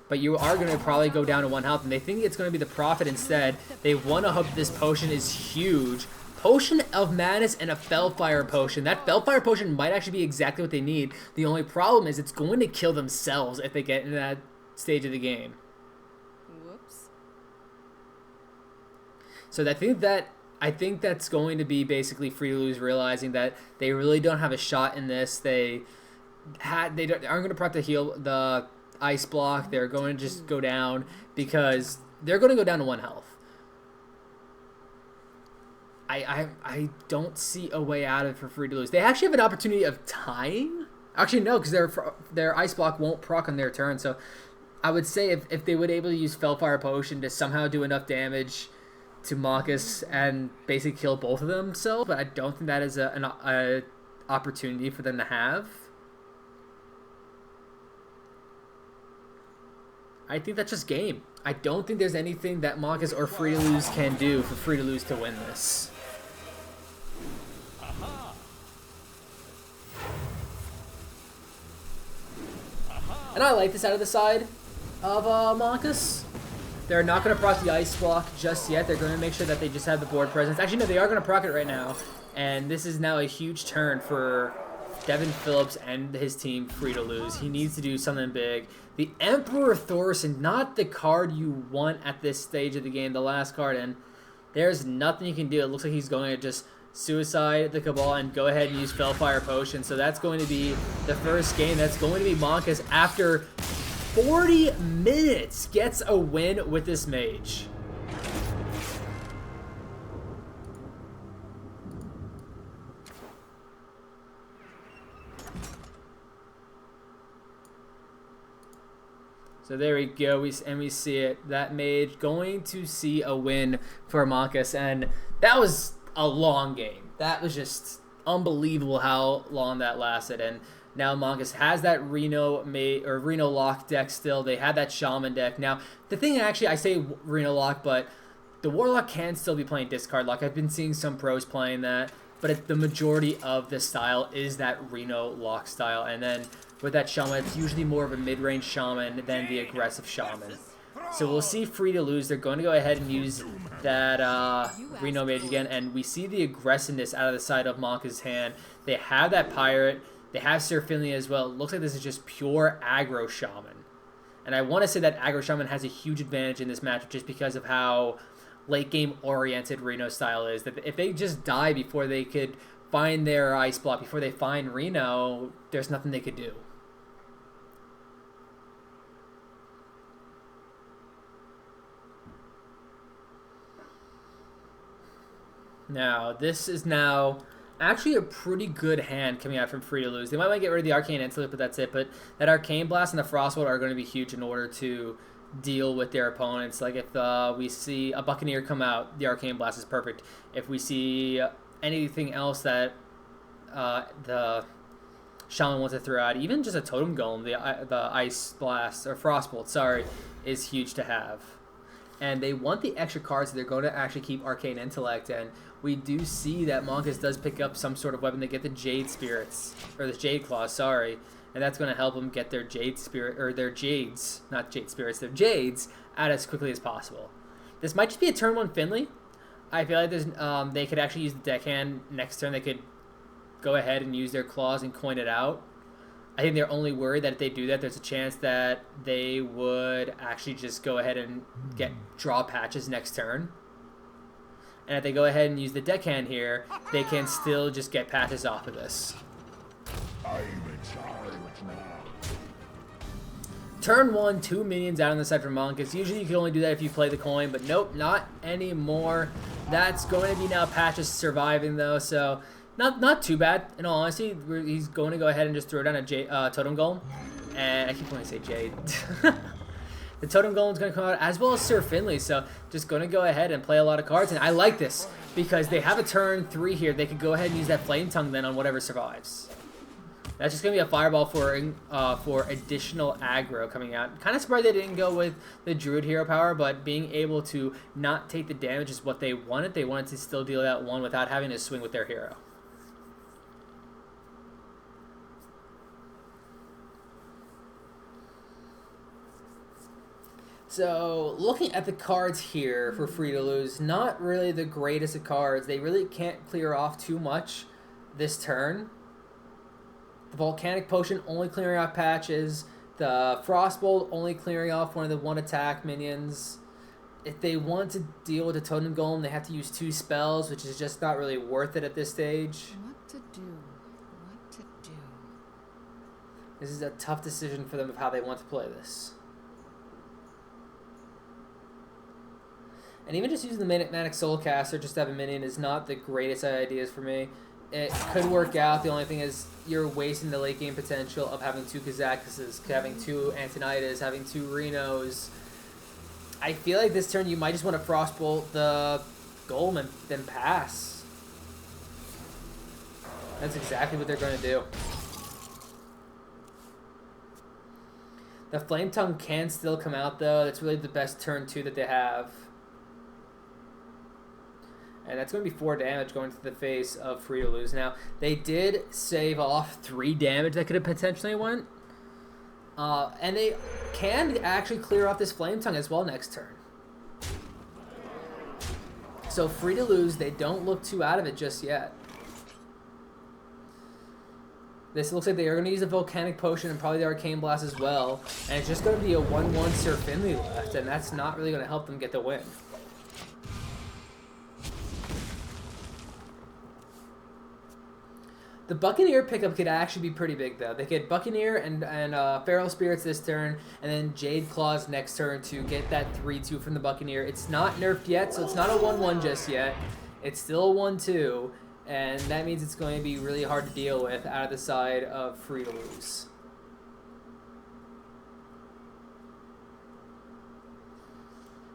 But you are going to probably go down to 1 health, and they think it's going to be the Prophet instead. They want to hope this potion is huge. Potion of Madness and a Fellfire Potion. That Fellfire Potion might actually be exactly what they need. The only problem is it's going to kill themselves if they get into that stage of the game. Whoops. So I think that's going to be basically Free to Lose realizing that they really don't have a shot in this. They aren't going to prep the Ice Block. They're going to just go down, because they're going to go down to 1 health. I don't see a way out of it for free to lose. They actually have an opportunity of tying. Actually, no, because their ice block won't proc on their turn. So I would say if they would able to use Fellfire Potion to somehow do enough damage to Marcus and basically kill both of them, but I don't think that is an opportunity for them to have. I think that's just game. I don't think there's anything that Marcus or Free to Lose can do for Free to Lose to win this. And I like this out of the side of Marcus. They're not going to proc the ice block just yet. They're going to make sure that they just have the board presence. Actually, no, they are going to proc it right now. And this is now a huge turn for Devin Phillips and his team Free to Lose. He needs to do something big. The Emperor Thorson, not the card you want at this stage of the game, the last card, and there's nothing you can do. It looks like he's going to just suicide the Cabal and go ahead and use Fellfire Potion. So that's going to be the first game. That's going to be Monkus after 40 minutes gets a win with this mage. So there we go, we see it. That mage going to see a win for Monkus, and that was a long game. That was just unbelievable how long that lasted, and now Monkus has that Reno Lock deck still. They had that Shaman deck. Now, the thing actually, I say Reno Lock, but the Warlock can still be playing Discard Lock. I've been seeing some pros playing that, but the majority of the style is that Reno Lock style, and then with that Shaman, it's usually more of a mid-range Shaman than the aggressive Shaman. So we'll see Free to Lose. They're going to go ahead and use that Reno Mage again, and we see the aggressiveness out of the side of Monka's hand. They have that Pirate. They have Sir Finley as well. It looks like this is just pure aggro Shaman. And I want to say that aggro Shaman has a huge advantage in this matchup just because of how late-game oriented Reno style is. That if they just die before they could find their ice block, before they find Reno, there's nothing they could do. Now, this is now actually a pretty good hand coming out from Free to Lose. They might want to get rid of the Arcane Intellect, but that's it. But that Arcane Blast and the Frostbolt are going to be huge in order to deal with their opponents. Like if we see a Buccaneer come out, the Arcane Blast is perfect. If we see anything else that the Shaman wants to throw out, even just a Totem Golem, the Ice Blast, or Frostbolt, sorry, is huge to have. And they want the extra cards, so they're going to actually keep Arcane Intellect, and we do see that Monkus does pick up some sort of weapon. They get the Jade Spirits, or the Jade Claws, sorry, and that's going to help them get their Jade Spirit, or their Jades, not Jade Spirits, their Jades out as quickly as possible. This might just be a turn 1 Finley. I feel like there's, they could actually use the deckhand next turn. They could go ahead and use their Claws and coin it out. I think they're only worried that if they do that, there's a chance that they would actually just go ahead and draw patches next turn. And if they go ahead and use the deckhand here, they can still just get patches off of this. Turn 1, 2 minions out on the side for Monkus. Usually you can only do that if you play the coin, but nope, not anymore. That's going to be now patches surviving though, so not too bad. In all honesty, he's going to go ahead and just throw down a Totem Golem. And I keep wanting to say Jade. The Totem Golem is going to come out, as well as Sir Finley, so just going to go ahead and play a lot of cards. And I like this, because they have a turn 3 here. They could go ahead and use that Flame Tongue then on whatever survives. That's just going to be a Fireball for additional aggro coming out. Kind of surprised they didn't go with the Druid Hero Power, but being able to not take the damage is what they wanted. They wanted to still deal that 1 without having to swing with their hero. So, looking at the cards here for Free to Lose, not really the greatest of cards. They really can't clear off too much this turn. The Volcanic Potion only clearing off patches. The Frostbolt only clearing off one of the 1 attack minions. If they want to deal with the Totem Golem, they have to use 2 spells, which is just not really worth it at this stage. What to do? What to do? This is a tough decision for them of how they want to play this. And even just using the Manic Soulcaster just to have a minion is not the greatest ideas for me. It could work out. The only thing is you're wasting the late game potential of having 2 Kazakuses, having 2 Antonidas, having 2 Renos. I feel like this turn you might just want to Frostbolt the Golem and then pass. That's exactly what they're going to do. The Flame Tongue can still come out though. That's really the best turn 2 that they have. And that's going to be 4 damage going to the face of Free to Lose. Now, they did save off 3 damage that could have potentially went. And they can actually clear off this Flame Tongue as well next turn. So Free to Lose, they don't look too out of it just yet. This looks like they are going to use a Volcanic Potion and probably the Arcane Blast as well. And it's just going to be a 1-1 Sir Finley left, and that's not really going to help them get the win. The Buccaneer pickup could actually be pretty big, though. They get Buccaneer and Feral Spirits this turn, and then Jade Claws next turn to get that 3-2 from the Buccaneer. It's not nerfed yet, so it's not a 1-1 just yet. It's still a 1-2, and that means it's going to be really hard to deal with out of the side of Free to Lose.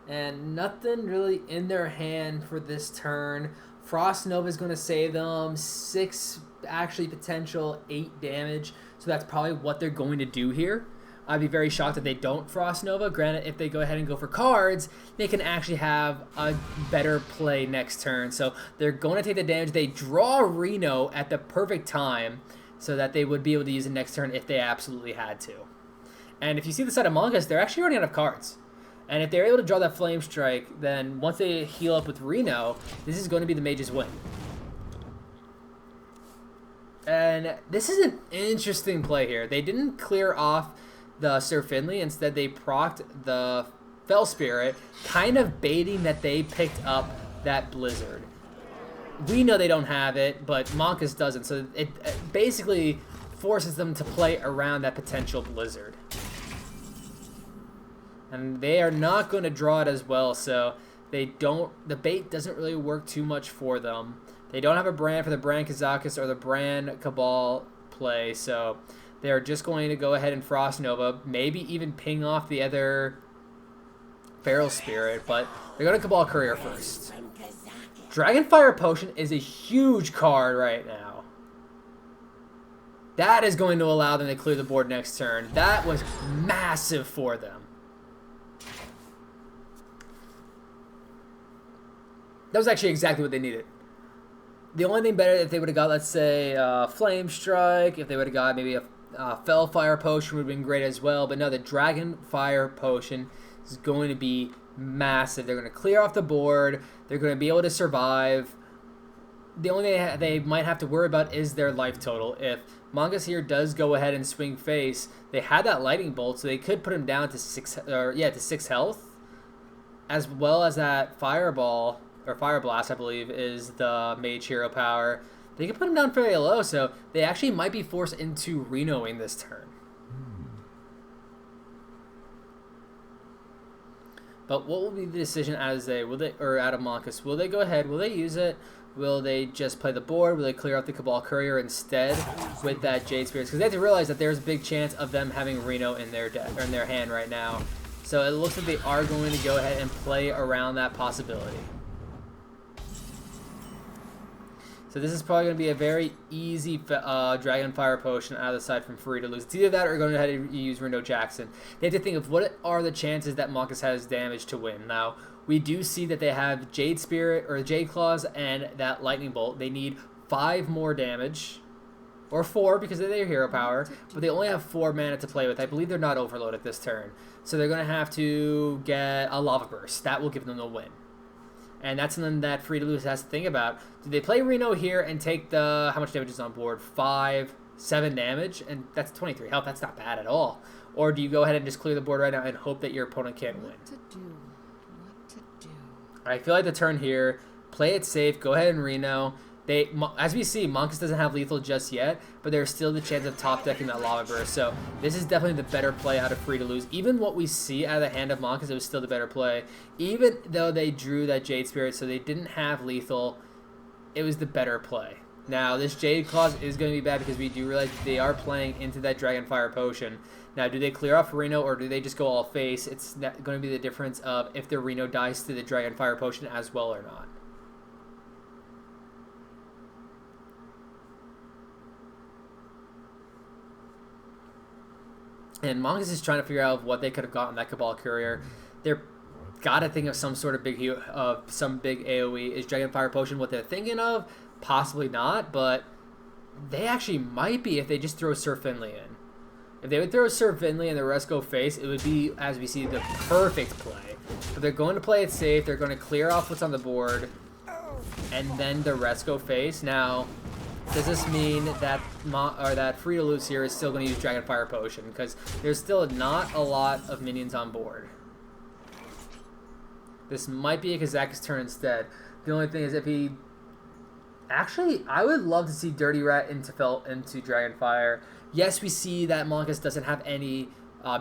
And nothing really in their hand for this turn. Frost Nova is going to save them 6, actually potential 8 damage. So that's probably what they're going to do here. I'd be very shocked if they don't Frost Nova. Granted, if they go ahead and go for cards, they can actually have a better play next turn. So they're going to take the damage. They draw Reno at the perfect time so that they would be able to use it next turn if they absolutely had to. And if you see the side of Mongoose, they're actually running out of cards. And if they're able to draw that Flame Strike, then once they heal up with Reno, this is going to be the Mage's win. And this is an interesting play here. They didn't clear off the Sir Finley. Instead, they procced the Fell Spirit, kind of baiting that they picked up that Blizzard. We know they don't have it, but Monkus doesn't. So it basically forces them to play around that potential Blizzard. And they are not going to draw it as well, so the bait doesn't really work too much for them. They don't have a brand for the Brand Kazakus or the Brand Cabal play, so they're just going to go ahead and Frost Nova, maybe even ping off the other Feral Spirit, but they're going to Cabal Courier first. Dragonfire Potion is a huge card right now. That is going to allow them to clear the board next turn. That was massive for them. That was actually exactly what they needed. The only thing better if they would have got, let's say, Flame Strike, if they would have got maybe a Fell Fire Potion would have been great as well. But no, the Dragon Fire Potion is going to be massive. They're going to clear off the board. They're going to be able to survive. The only thing they might have to worry about is their life total. If Mongus here does go ahead and swing face, they had that Lightning Bolt, so they could put him down to 6 health, as well as that Fireball. Or Fire Blast, I believe, is the Mage Hero power. They can put him down fairly low, so they actually might be forced into Renoing this turn. But what will be the decision out of Monkus? Will they go ahead? Will they use it? Will they just play the board? Will they clear out the Cabal Courier instead with that Jade Spirits? Because they have to realize that there's a big chance of them having Reno in their hand right now. So it looks like they are going to go ahead and play around that possibility. So this is probably going to be a very easy Dragon Fire Potion out of the side from Free to Lose. It's either that or going to have to use Reno Jackson. They have to think of what are the chances that Monkus has damage to win. Now, we do see that they have Jade Spirit or Jade Claws and that Lightning Bolt. They need 5 more damage. Or 4 because of their hero power. But they only have 4 mana to play with. I believe they're not overloaded this turn. So they're going to have to get a Lava Burst. That will give them the win. And that's something that Free to Lose has to think about. Do they play Reno here and take the... How much damage is on board? 5, 7 damage? And that's 23 health. That's not bad at all. Or do you go ahead and just clear the board right now and hope that your opponent can't win? What to do? I feel like the turn here, play it safe, go ahead and Reno. As we see, Monkus doesn't have lethal just yet, but there's still the chance of top decking that Lava Burst. So this is definitely the better play out of Free to Lose. Even what we see out of the hand of Monkus, it was still the better play. Even though they drew that Jade Spirit, so they didn't have lethal, it was the better play. Now, this Jade Claws is going to be bad because we do realize they are playing into that Dragonfire Potion. Now, do they clear off Reno or do they just go all face? It's going to be the difference of if their Reno dies to the Dragonfire Potion as well or not. And Monkus is trying to figure out what they could have gotten that Cabal Courier. They're gotta think of some sort of big AoE. Is Dragonfire Potion what they're thinking of? Possibly not, but they actually might be if they just throw Sir Finley in. If they would throw Sir Finley and the rest go face, it would be, as we see, the perfect play. But they're going to play it safe. They're going to clear off what's on the board, and then the rest go face. Now, does this mean that that Free to Lose here is still going to use Dragonfire Potion? Because there's still not a lot of minions on board. This might be a Kazakus turn instead. The only thing is if he... Actually, I would love to see Dirty Rat into Dragonfire. Yes, we see that Monkus doesn't have any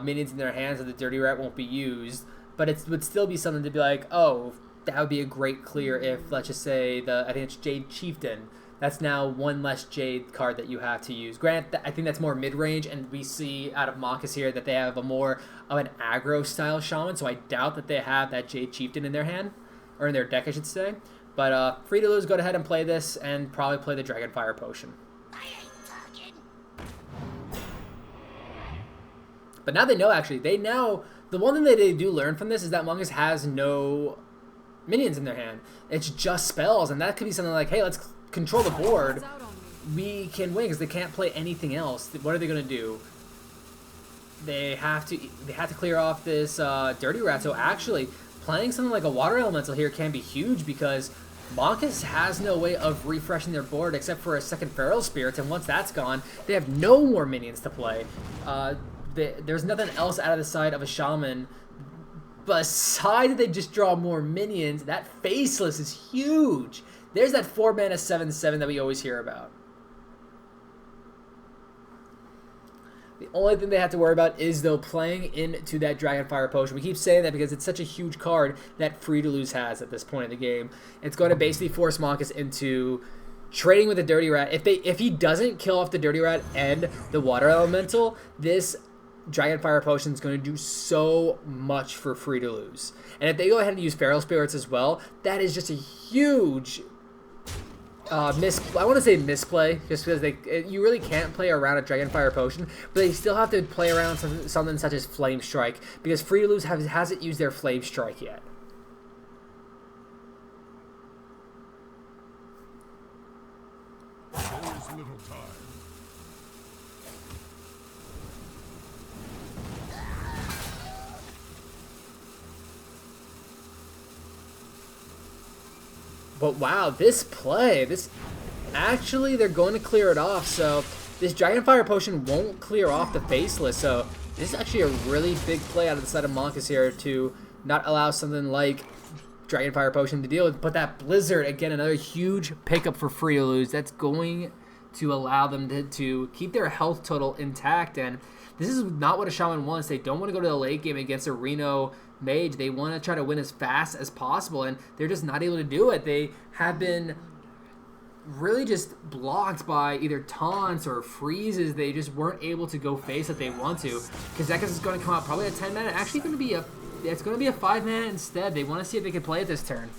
minions in their hands and the Dirty Rat won't be used. But it would still be something to be like, oh, that would be a great clear if, let's just say, I think it's Jade Chieftain. That's now one less Jade card that you have to use. Grant, I think that's more mid-range, and we see out of Monkus here that they have a more of an aggro-style Shaman, so I doubt that they have that Jade Chieftain in their hand, or in their deck, I should say. But Free to Lose, go ahead and play this, and probably play the Dragonfire Potion. But now they know, actually. The one thing that they do learn from this is that Monkus has no minions in their hand. It's just spells, and that could be something like, hey, let's control the board. We can win because they can't play anything else. What are they going to do? They have to clear off this Dirty Rat. So actually, playing something like a Water Elemental here can be huge because Monkus has no way of refreshing their board except for a second Feral Spirit, and once that's gone, they have no more minions to play. There's nothing else out of the side of a Shaman. Besides, they just draw more minions. That Faceless is huge. There's that 4-mana 7/7 that we always hear about. The only thing they have to worry about is, though, playing into that Dragonfire Potion. We keep saying that because it's such a huge card that Free to Lose has at this point in the game. It's going to basically force Monkus into trading with the Dirty Rat. If he doesn't kill off the Dirty Rat and the Water Elemental, this Dragonfire Potion is going to do so much for Free to Lose. And if they go ahead and use Feral Spirits as well, that is just a huge... I want to say misplay, just because you really can't play around a Dragonfire Potion, but they still have to play around something such as Flame Strike, because Free to Lose hasn't used their Flame Strike yet. There is little time. But wow, this play, actually they're going to clear it off, so this Dragonfire Potion won't clear off the Faceless, so this is actually a really big play out of the side of Monkus here to not allow something like Dragonfire Potion to deal with. But that Blizzard, again, another huge pickup for Free to Lose. That's going to allow them to keep their health total intact, and this is not what a Shaman wants. They don't want to go to the late game against a Reno Mage. They want to try to win as fast as possible, and they're just not able to do it. They have been really just blocked by either taunts or freezes. They just weren't able to go face that they want to. Kazakus is going to come out probably at 10 mana. Actually, it's going to be a 5 mana instead. They want to see if they can play it this turn.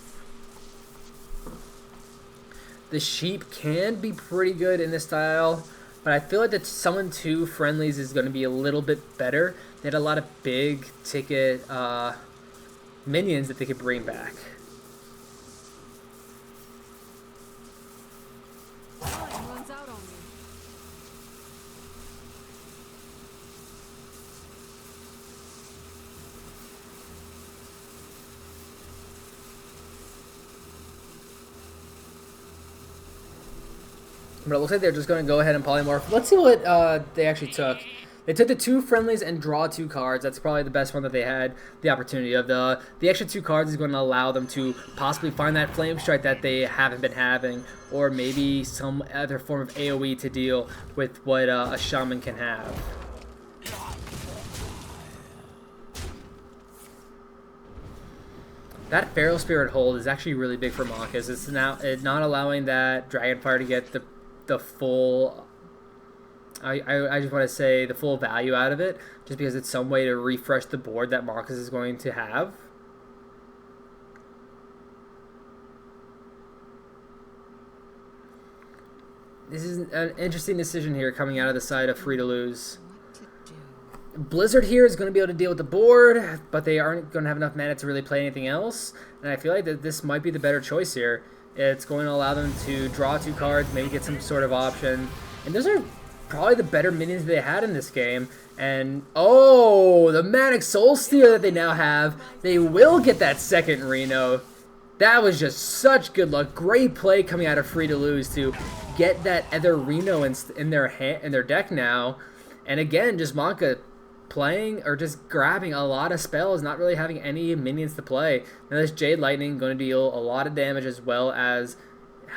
The Sheep can be pretty good in this style, but I feel like that Summon 2 friendlies is going to be a little bit better. They had a lot of big ticket minions that they could bring back. Time runs out on me. But it looks like they're just going to go ahead and polymorph. Let's see what they actually took. They took the 2 friendlies and draw 2 cards. That's probably the best one that they had the opportunity of. The extra 2 cards is going to allow them to possibly find that Flame Strike that they haven't been having, or maybe some other form of AoE to deal with what a Shaman can have. That Feral Spirit hold is actually really big for Monkas. It's not allowing that Dragonfire to get the full... I just want to say the full value out of it, just because it's some way to refresh the board that Marcus is going to have. This is an interesting decision here coming out of the side of Free to Lose. Blizzard here is going to be able to deal with the board, but they aren't going to have enough mana to really play anything else. And I feel like that this might be the better choice here. It's going to allow them to draw 2 cards, maybe get some sort of option. And those are probably the better minions they had in this game. And, oh, the Manic Soul Stealer that they now have, they will get that second Reno. That was just such good luck. Great play coming out of Free to Lose to get that other Reno in their deck now. And again, just Monka playing or just grabbing a lot of spells, not really having any minions to play. Now this Jade Lightning going to deal a lot of damage, as well as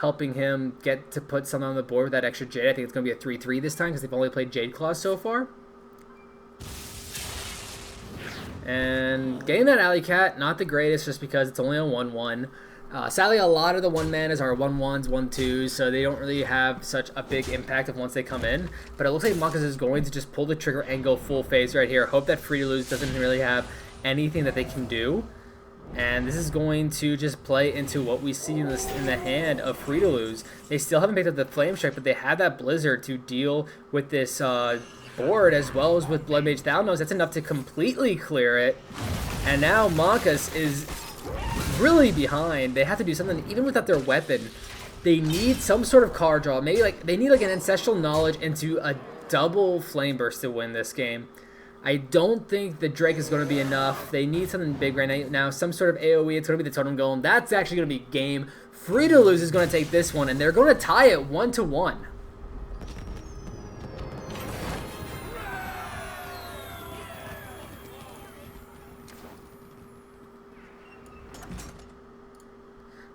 helping him get to put something on the board with that extra Jade. I think it's going to be a 3/3 this time because they've only played Jade Claws so far. And getting that Alley Cat, not the greatest, just because it's only a 1/1. Sadly, a lot of the 1-manas are 1/1s, 1/2s, so they don't really have such a big impact of once they come in. But it looks like Monkas is going to just pull the trigger and go full phase right here. Hope that Free to Lose doesn't really have anything that they can do. And this is going to just play into what we see in the hand of Free to Lose. They still haven't picked up the Flame Strike, but they have that Blizzard to deal with this board, as well as with Blood Mage Thalnos. That's enough to completely clear it. And now Monkas is really behind. They have to do something even without their weapon. They need some sort of card draw. Maybe they need an Ancestral Knowledge into a double Flame Burst to win this game. I don't think the Drake is going to be enough. They need something big right now. Some sort of AoE. It's going to be the Totem Golem. That's actually going to be game. Free to Lose is going to take this one, and they're going to tie it 1-1.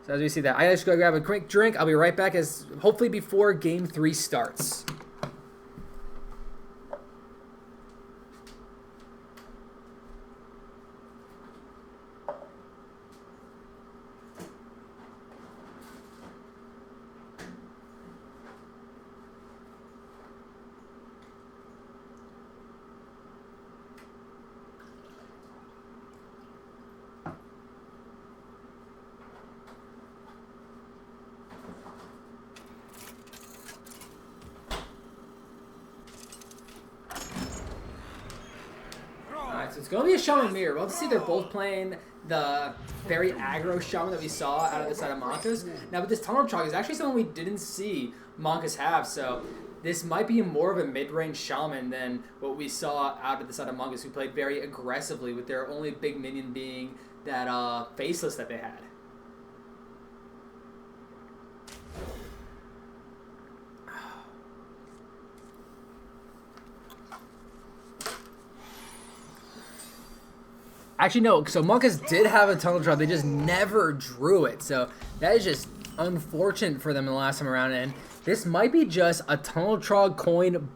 So as we see that, I just go grab a quick drink. I'll be right back, as hopefully before Game 3 starts. So it's going to be a Shaman Mirror. We'll have to see they're both playing the very aggro Shaman that we saw out of the side of Monkas. Now, with this Tunnel Trog is actually something we didn't see Monkas have, so this might be more of a mid-range Shaman than what we saw out of the side of Monkas, who played very aggressively, with their only big minion being that Faceless that they had. Actually, no. So Monkas did have a Tunnel Trog. They just never drew it. So that is just unfortunate for them in the last time around. And this might be just a Tunnel Trog coin,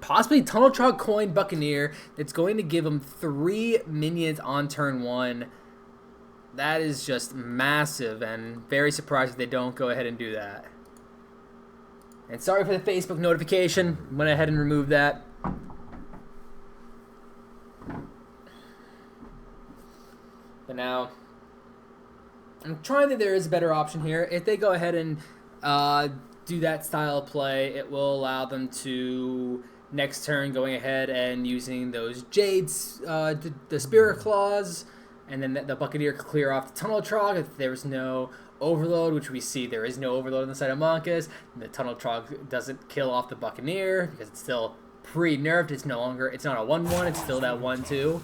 possibly Tunnel Trog coin Buccaneer, that's going to give them 3 minions on turn 1. That is just massive, and very surprised if they don't go ahead and do that. And sorry for the Facebook notification. Went ahead and removed that. But now, I'm trying to think there is a better option here. If they go ahead and do that style of play, it will allow them to, next turn, going ahead and using those Jades, the Spirit Claws, and then the Buccaneer could clear off the Tunnel Trog if there's no Overload, which we see there is no Overload on the side of Monkas. The Tunnel Trog doesn't kill off the Buccaneer because it's still pre-nerfed. It's not a 1/1, it's still that 1/2.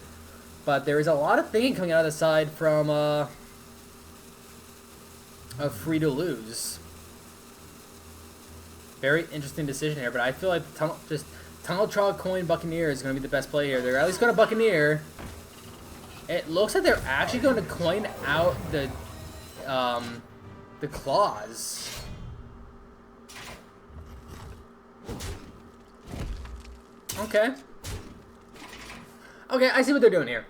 But there is a lot of thinking coming out of the side from a Free to Lose. Very interesting decision here, but I feel like Tunnel Trog Coin Buccaneer is going to be the best play here. They're at least going to Buccaneer. It looks like they're actually going to coin out the claws. Okay. Okay, I see what they're doing here.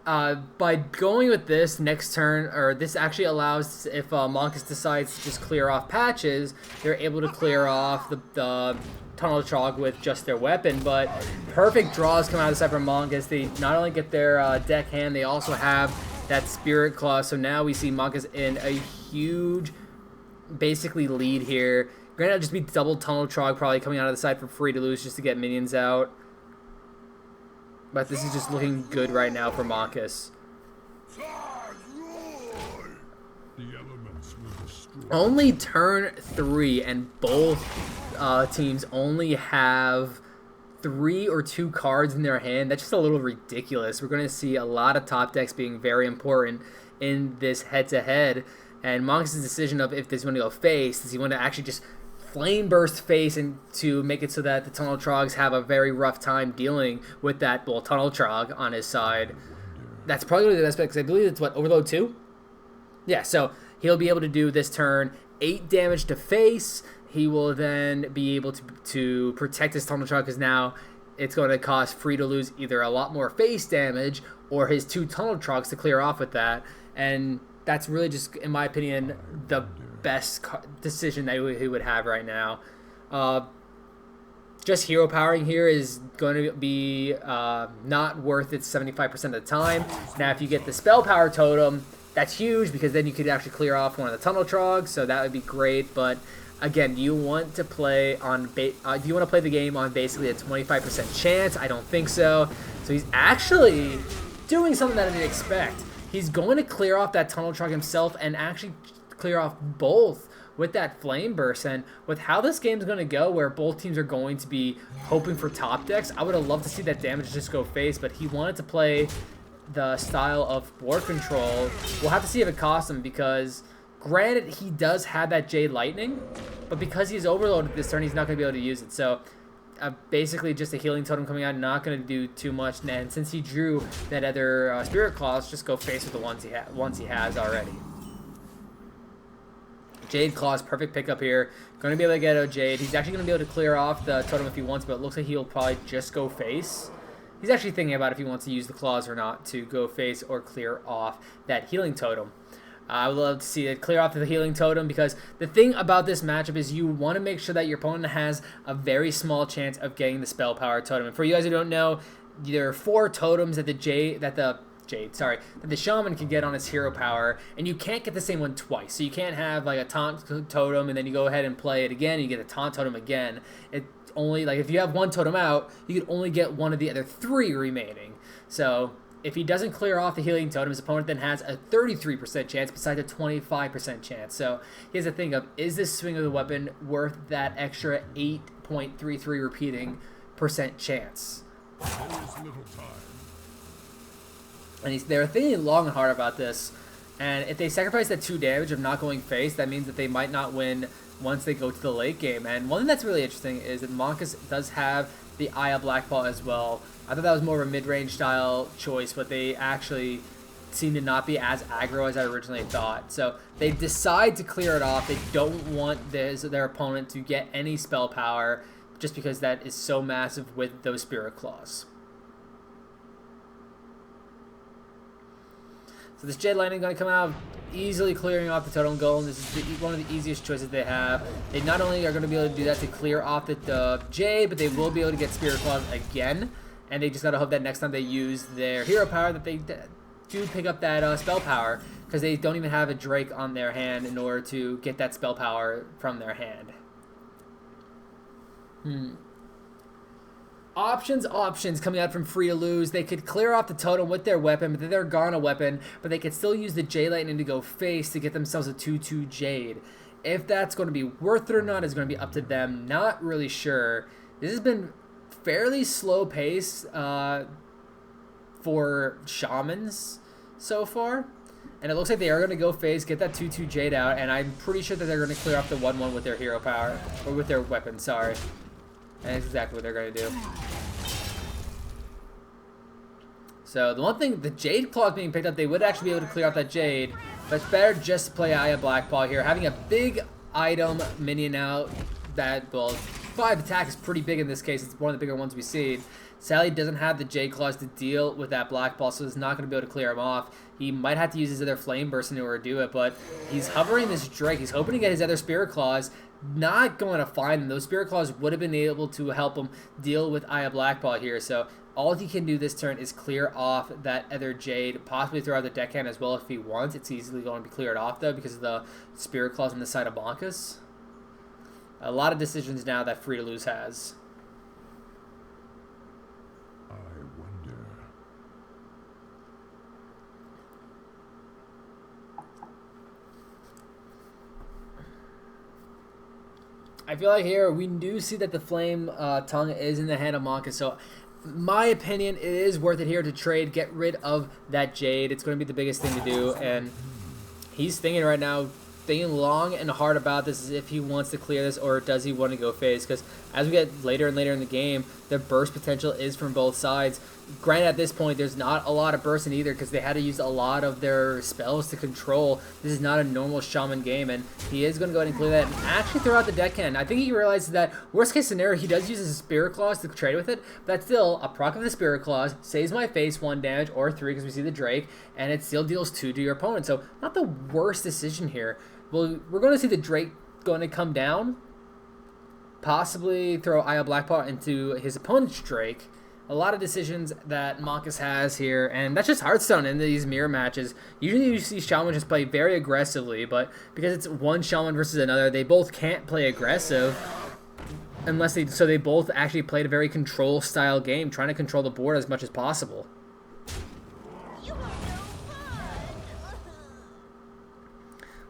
By going with this next turn, or this actually allows, if Monkus decides to just clear off patches, they're able to clear off the Tunnel Trog with just their weapon. But perfect draws come out of the side from Monkus. They not only get their deck hand, they also have that Spirit Claw. So now we see Monkus in a huge, basically, lead here. Granted, it'll just be double Tunnel Trog probably coming out of the side for free to lose just to get minions out. But this is just looking good right now for Monkus. Only turn 3, and both teams only have 3 or 2 cards in their hand. That's just a little ridiculous. We're going to see a lot of top decks being very important in this head-to-head. And Monkus' decision of if this is going to go face, does he want to actually just Flame Burst face and to make it so that the Tunnel Trogs have a very rough time dealing with that, well, Tunnel Trog on his side. That's probably going to be the best bet because I believe it's, what, Overload 2? Yeah, so he'll be able to do this turn 8 damage to face. He will then be able to protect his Tunnel Trog because now it's going to cost free to lose either a lot more face damage or his 2 Tunnel Trogs to clear off with that. And that's really just, in my opinion, the best decision that he would have right now. Just hero powering here is going to be not worth it 75% of the time. Now, if you get the spell power totem, that's huge because then you could actually clear off one of the Tunnel Trogs, so that would be great. But again, do you want to play on do you want to play the game on basically a 25% chance? I don't think so. So he's actually doing something that I didn't expect. He's going to clear off that Tunnel Trog himself and actually clear off both with that Flame Burst. And with how this game's going to go, where both teams are going to be hoping for top decks, I would have loved to see that damage just go face, but he wanted to play the style of board control. We'll have to see if it costs him because, granted, he does have that Jade Lightning, but because he's overloaded this turn, he's not going to be able to use it. So basically just a healing totem coming out, not going to do too much. And since he drew that other Spirit Claws, just go face with the ones he has already. Jade Claw's perfect pickup here. Going to be able to get a Jade. He's actually going to be able to clear off the totem if he wants, but it looks like he'll probably just go face. He's actually thinking about if he wants to use the claws or not to go face or clear off that healing totem. I would love to see it clear off the healing totem because the thing about this matchup is you want to make sure that your opponent has a very small chance of getting the spell power totem. And for you guys who don't know, there are 4 totems that the shaman can get on his hero power, and you can't get the same one twice. So you can't have like a taunt totem and then you go ahead and play it again, and you get a taunt totem again. It only, like, if you have one totem out, you can only get one of the other 3 remaining. So if he doesn't clear off the healing totem, his opponent then has a 33% chance besides a 25% chance. So here's the thing of, is this swing of the weapon worth that extra 8.33 repeating percent chance? And they're thinking long and hard about this. And if they sacrifice that 2 damage of not going face, that means that they might not win once they go to the late game. And one thing that's really interesting is that Monkus does have the Eye of Blackball as well. I thought that was more of a mid-range style choice, but they actually seem to not be as aggro as I originally thought. So they decide to clear it off. They don't want their opponent to get any spell power just because that is so massive with those Spirit Claws. So this Jade Lightning going to come out easily clearing off the Totem Golem. This is one of the easiest choices they have. They not only are going to be able to do that to clear off the Jade, but they will be able to get Spirit Claws again. And they just got to hope that next time they use their hero power that they do pick up that spell power, because they don't even have a Drake on their hand in order to get that spell power from their hand. Options coming out from Free to Lose. They could clear off the totem with their weapon, but then they're gone a weapon, but they could still use the Jade Lightning to go face to get themselves a 2/2 Jade. If that's going to be worth it or not is going to be up to them. Not really sure. This has been fairly slow pace for Shamans so far, and it looks like they are going to go face, get that 2/2 Jade out, and I'm pretty sure that they're going to clear off the 1/1 with their hero power, or with their weapon, sorry. And that's exactly what they're going to do. So the one thing, the Jade Claw is being picked up. They would actually be able to clear out that Jade. But it's better just to play Aya Blackpaw here. Having a big item minion out that, well, 5 attack is pretty big in this case. It's one of the bigger ones we've seen. Sally doesn't have the Jade Claws to deal with that Blackball, so he's not going to be able to clear him off. He might have to use his other Flame Burst in order to do it, but he's hovering this Drake. He's hoping to get his other Spirit Claws. Not going to find them. Those Spirit Claws would have been able to help him deal with Aya Blackball here, so all he can do this turn is clear off that other Jade, possibly throw out the deckhand as well if he wants. It's easily going to be cleared off, though, because of the Spirit Claws on the side of Monkus. A lot of decisions now that Free to Lose has. I feel like here we do see that the Flame Tongue is in the hand of Monkus, so my opinion, it is worth it here to trade, get rid of that Jade. It's going to be the biggest thing to do, and he's thinking right now, thinking long and hard about this as if he wants to clear this or does he want to go phase, because as we get later and later in the game, the burst potential is from both sides. Granted, at this point, there's not a lot of burst in either because they had to use a lot of their spells to control. This is not a normal Shaman game, and he is going to go ahead and clear that and actually throw out the deckhand. I think he realizes that worst case scenario, he does use his Spirit Claws to trade with it, but that's still a proc of the Spirit Claws, saves my face 1 damage or 3 because we see the Drake, and it still deals 2 to your opponent. So not the worst decision here. Well, we're going to see the Drake going to come down, possibly throw Aya Blackpaw into his opponent's Drake. A lot of decisions that Monkus has here, and that's just Hearthstone in these mirror matches. Usually you see Shaman just play very aggressively, but because it's one Shaman versus another, they both can't play aggressive unless they both actually played a very control style game, trying to control the board as much as possible.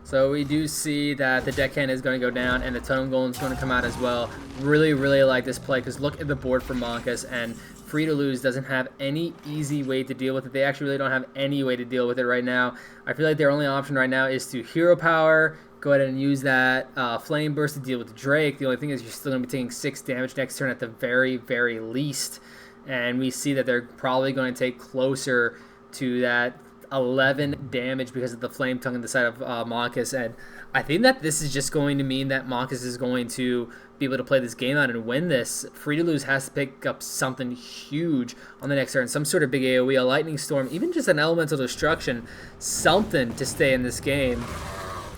So we do see that the deckhand is going to go down and the Totem Golem is going to come out as well. Really, really like this play because look at the board for Monkus, and Free to Lose doesn't have any easy way to deal with it. They actually really don't have any way to deal with it right now. I feel like their only option right now is to Hero Power, go ahead and use that Flame Burst to deal with the Drake. The only thing is you're still going to be taking 6 damage next turn at the very, very least. And we see that they're probably going to take closer to that 11 damage because of the Flame Tongue on the side of Monkus, and I think that this is just going to mean that Monkus is going to be able to play this game out and win this. Free to Lose has to pick up something huge on the next turn, some sort of big AoE, a Lightning Storm, even just an Elemental Destruction, something to stay in this game.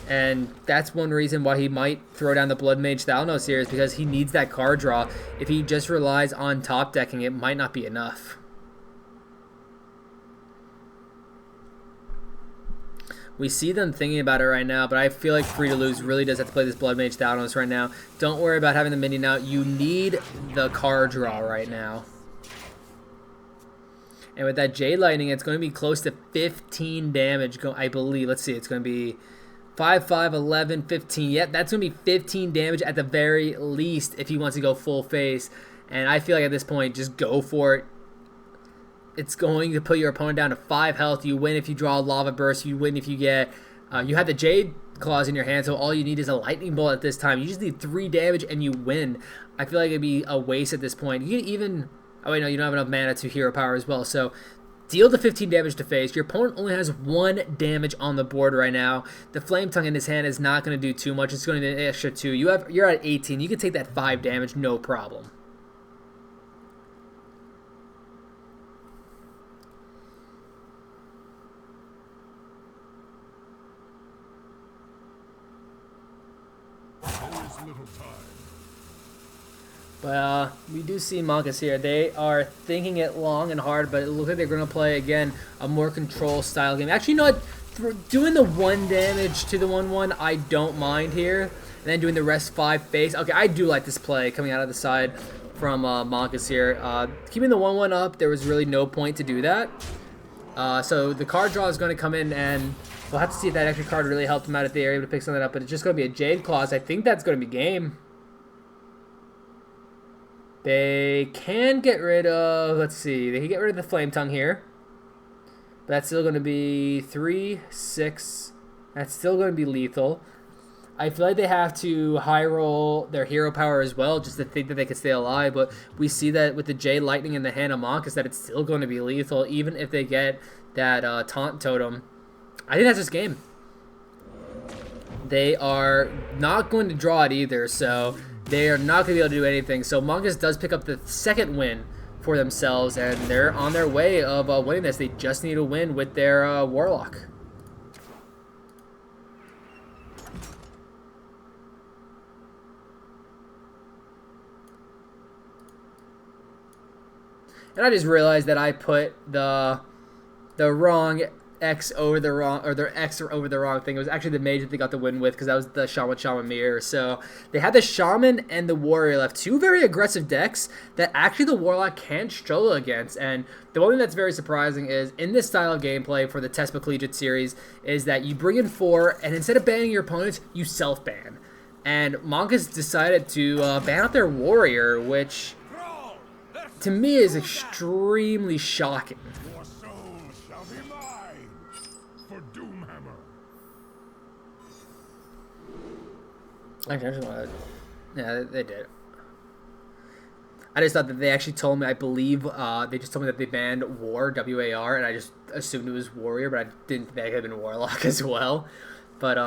And that's one reason why he might throw down the Blood Mage Thalnos here, is because he needs that card draw. If he just relies on top decking, it might not be enough. We see them thinking about it right now, but I feel like Free to Lose really does have to play this Blood Mage Thalnos right now. Don't worry about having the minion out. You need the card draw right now. And with that Jade Lightning, it's going to be close to 15 damage, I believe. Let's see, it's going to be 5, 5, 11, 15. Yep, that's going to be 15 damage at the very least if he wants to go full face. And I feel like at this point, just go for it. It's going to put your opponent down to 5 health. You win if you draw a Lava Burst. You win if you get... you have the Jade Claws in your hand, so all you need is a Lightning Bolt at this time. You just need 3 damage and you win. I feel like it'd be a waste at this point. You can even... Oh, wait, no, you don't have enough mana to Hero Power as well. So deal the 15 damage to face. Your opponent only has 1 damage on the board right now. The Flame Tongue in his hand is not going to do too much. It's going to do an extra 2. You're at 18. You can take that 5 damage, no problem. But we do see Monkus here. They are thinking it long and hard, but it looks like they're going to play, again, a more control style game. Actually, you know what? Doing the 1 damage to the 1/1, I don't mind here. And then doing the rest 5 face. Okay, I do like this play coming out of the side from Monkus here. Keeping the 1/1 up, there was really no point to do that. So the card draw is going to come in, and we'll have to see if that extra card really helped him out if they are able to pick something up. But it's just going to be a Jade Claws. I think that's going to be game. They can get rid of, let's see, they can get rid of the Flame Tongue here. But that's still going to be 3, 6. That's still going to be lethal. I feel like they have to high roll their hero power as well, just to think that they can stay alive. But we see that with the Jade Lightning in the hand of Monkus, that it's still going to be lethal, even if they get that taunt totem. I think that's just game. They are not going to draw it either, so they are not going to be able to do anything. So Monkus does pick up the second win for themselves, and they're on their way of winning this. They just need to win with their Warlock. And I just realized that I put the wrong X over the wrong, or their X over the wrong thing. It was actually the mage that they got the win with, because that was the Shaman mirror. So they had the Shaman and the Warrior left. Two very aggressive decks that actually the Warlock can struggle against. And the one thing that's very surprising is, in this style of gameplay for the Tespa Collegiate series, is that you bring in 4, and instead of banning your opponents, you self-ban. And Monkus decided to ban out their Warrior, which to me is extremely shocking. Your soul shall be mine for Doomhammer. I just want to... Yeah, they did. I just thought that they actually told me, I believe, they just told me that they banned War, W-A-R, and I just assumed it was Warrior, but I didn't think that had been Warlock as well. But,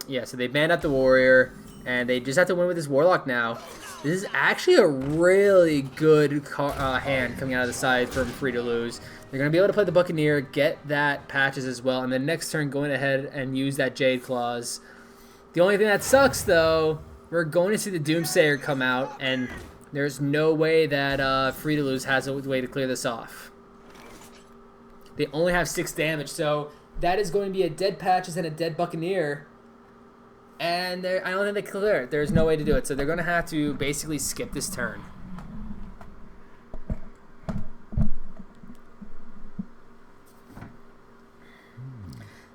yeah, so they banned out the Warrior, and they just have to win with this Warlock now. This is actually a really good hand coming out of the side from Free to Lose. They're going to be able to play the Buccaneer, get that Patches as well, and then next turn going ahead and use that Jade Claws. The only thing that sucks, though, we're going to see the Doomsayer come out, and there's no way that Free to Lose has a way to clear this off. They only have 6 damage, so that is going to be a dead Patches and a dead Buccaneer. And I don't think they can clear it. There's no way to do it. So they're going to have to basically skip this turn.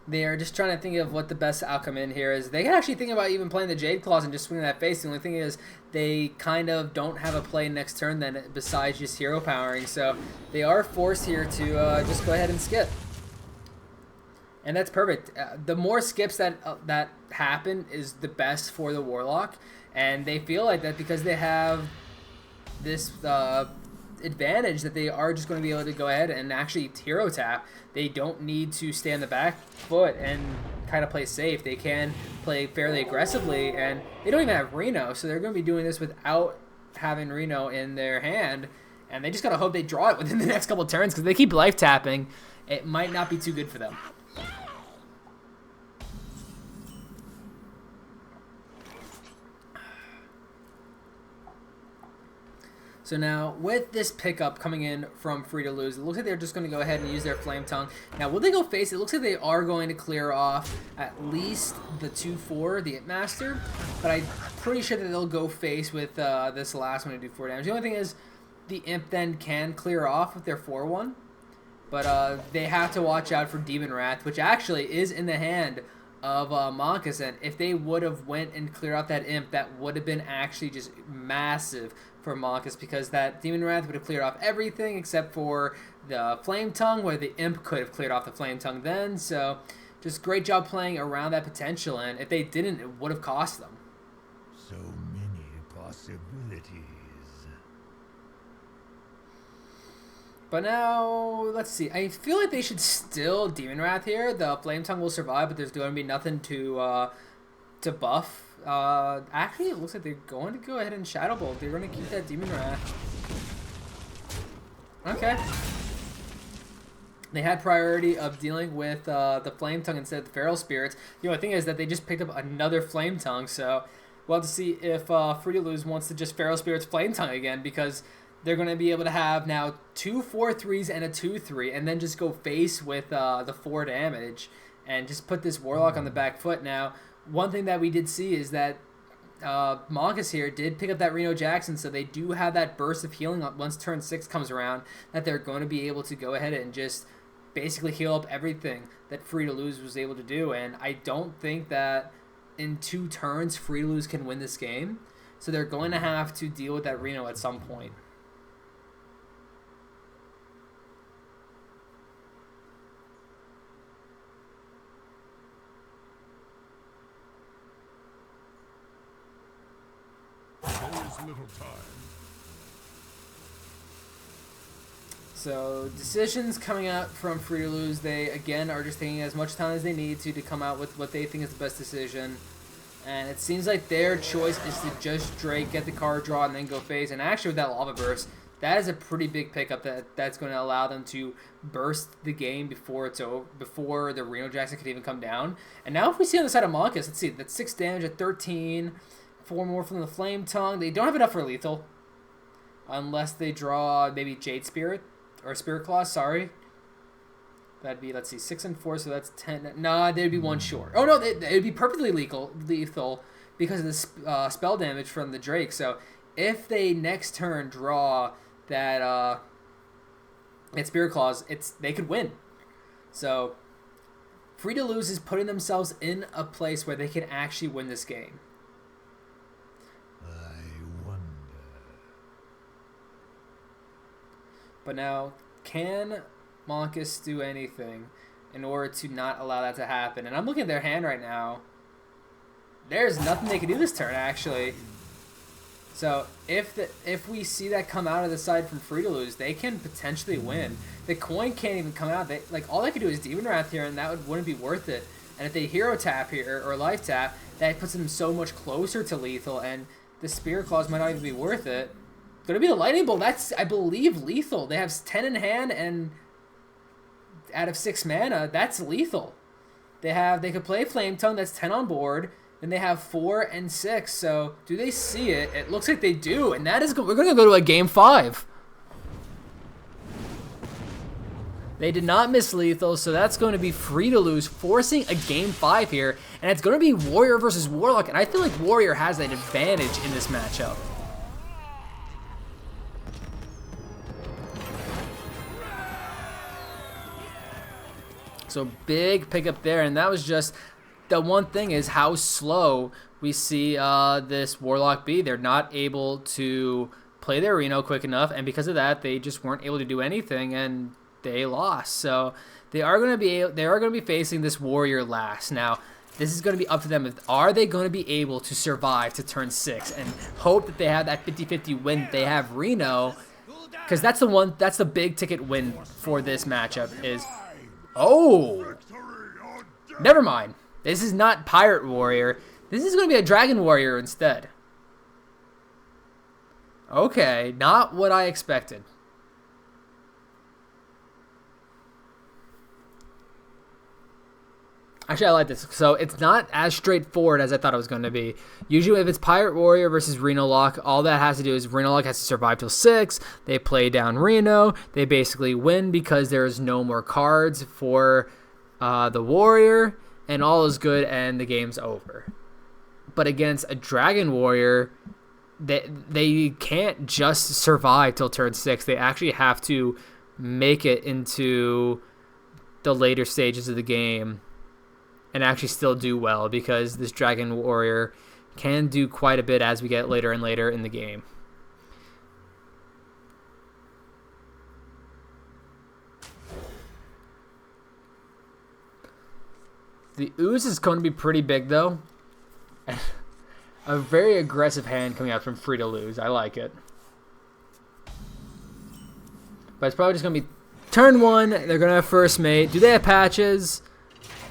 They are just trying to think of what the best outcome in here is. They can actually think about even playing the Jade Claws and just swinging that face. The only thing is they kind of don't have a play next turn then besides just hero powering. So they are forced here to just go ahead and skip. And that's perfect. The more skips that happen is the best for the Warlock, and they feel like that because they have this advantage that they are just going to be able to go ahead and actually hero tap. They don't need to stay on the back foot and kind of play safe. They can play fairly aggressively, and they don't even have Reno, so they're going to be doing this without having Reno in their hand, and they just got to hope they draw it within the next couple turns because they keep life tapping. It might not be too good for them. So now, with this pickup coming in from Free to Lose, it looks like they're just going to go ahead and use their Flame Tongue. Now, will they go face? It looks like they are going to clear off at least the 2-4, the Imp Master, but I'm pretty sure that they'll go face with this last one to do 4 damage. The only thing is, the Imp then can clear off with their 4-1, but they have to watch out for Demon Wrath, which actually is in the hand of Monkus, and if they would have went and cleared out that Imp, that would have been actually just massive for Monkus, because that Demon Wrath would have cleared off everything except for the Flame Tongue, where the Imp could have cleared off the Flame Tongue then. So just great job playing around that potential, and if they didn't, it would have cost them. So many possibilities. But now, let's see. I feel like they should still Demon Wrath here. The Flame Tongue will survive, but there's going to be nothing to buff. Actually, it looks like they're going to go ahead and Shadow Bolt. They're going to keep that Demon Wrath. Okay. They had priority of dealing with the Flame Tongue instead of the Feral Spirits. The only thing is that they just picked up another Flame Tongue, so we'll have to see if Free to Lose wants to just Feral Spirits Flame Tongue again, because they're going to be able to have now 2 4-3s and a 2-3, and then just go face with the 4 damage and just put this Warlock on the back foot. Now, one thing that we did see is that Monkus here did pick up that Reno Jackson, so they do have that burst of healing once turn 6 comes around, that they're going to be able to go ahead and just basically heal up everything that Free to Lose was able to do. And I don't think that in 2 turns Free to Lose can win this game, so they're going to have to deal with that Reno at some point. little time. So decisions coming out from Free to Lose, they again are just taking as much time as they need to come out with what they think is the best decision. And it seems like their choice is to just Drake, get the card draw, and then go phase. And actually with that Lava Burst, that is a pretty big pickup that's going to allow them to burst the game before it's over, before the Reno Jackson could even come down. And now if we see on the side of Monkus, let's see, that's 6 damage at 13, 4 more from the Flame Tongue. They don't have enough for lethal, unless they draw maybe Jade Spirit, or Spirit Claw, sorry. That'd be, let's see, 6 and 4, so that's 10. Nah, they'd be 1 short. Oh, no, it'd be perfectly lethal because of the spell damage from the Drake. So if they next turn draw that Spirit Claws, they could win. So Free to Lose is putting themselves in a place where they can actually win this game. I wonder. But now, can Monkus do anything in order to not allow that to happen? And I'm looking at their hand right now. There's nothing they can do this turn, actually. So if we see that come out of the side from Free to Lose, they can potentially win. The coin can't even come out. All they could do is Demon Wrath here, and that wouldn't be worth it. And if they Hero Tap here or Life Tap, that puts them so much closer to lethal, and the Spirit Claws might not even be worth it. Gonna be the Lightning Bolt. That's, I believe, lethal. They have 10 in hand, and out of 6 mana, that's lethal. They could play Flame Tongue. That's 10 on board. Then they have 4 and 6. So do they see it? It looks like they do, and that is we're gonna go to a game 5. They did not miss lethal, so that's going to be Free to Lose, forcing a game 5 here, and it's going to be Warrior versus Warlock, and I feel like Warrior has an advantage in this matchup. So big pickup there, and that was just the one thing is how slow we see this Warlock be. They're not able to play their Reno quick enough, and because of that, they just weren't able to do anything, and they lost. So they are going to be facing this Warrior last. Now, this is going to be up to them. Are they going to be able to survive to turn 6 and hope that they have that 50-50 win? They have Reno, because that's the big ticket win for this matchup is. Oh, never mind. This is not Pirate Warrior. This is going to be a Dragon Warrior instead. Okay, not what I expected. Actually, I like this. So it's not as straightforward as I thought it was going to be. Usually if it's Pirate Warrior versus Reno Lock, all that has to do is Reno Lock has to survive till 6. They play down Reno. They basically win because there's no more cards for the Warrior. And all is good and the game's over. But against a Dragon Warrior, they can't just survive till turn 6. They actually have to make it into the later stages of the game and actually still do well, because this Dragon Warrior can do quite a bit as we get later and later in the game. The Ooze is going to be pretty big, though. A very aggressive hand coming out from Free to Lose. I like it. But it's probably just going to be turn 1. They're going to have first mate. Do they have patches?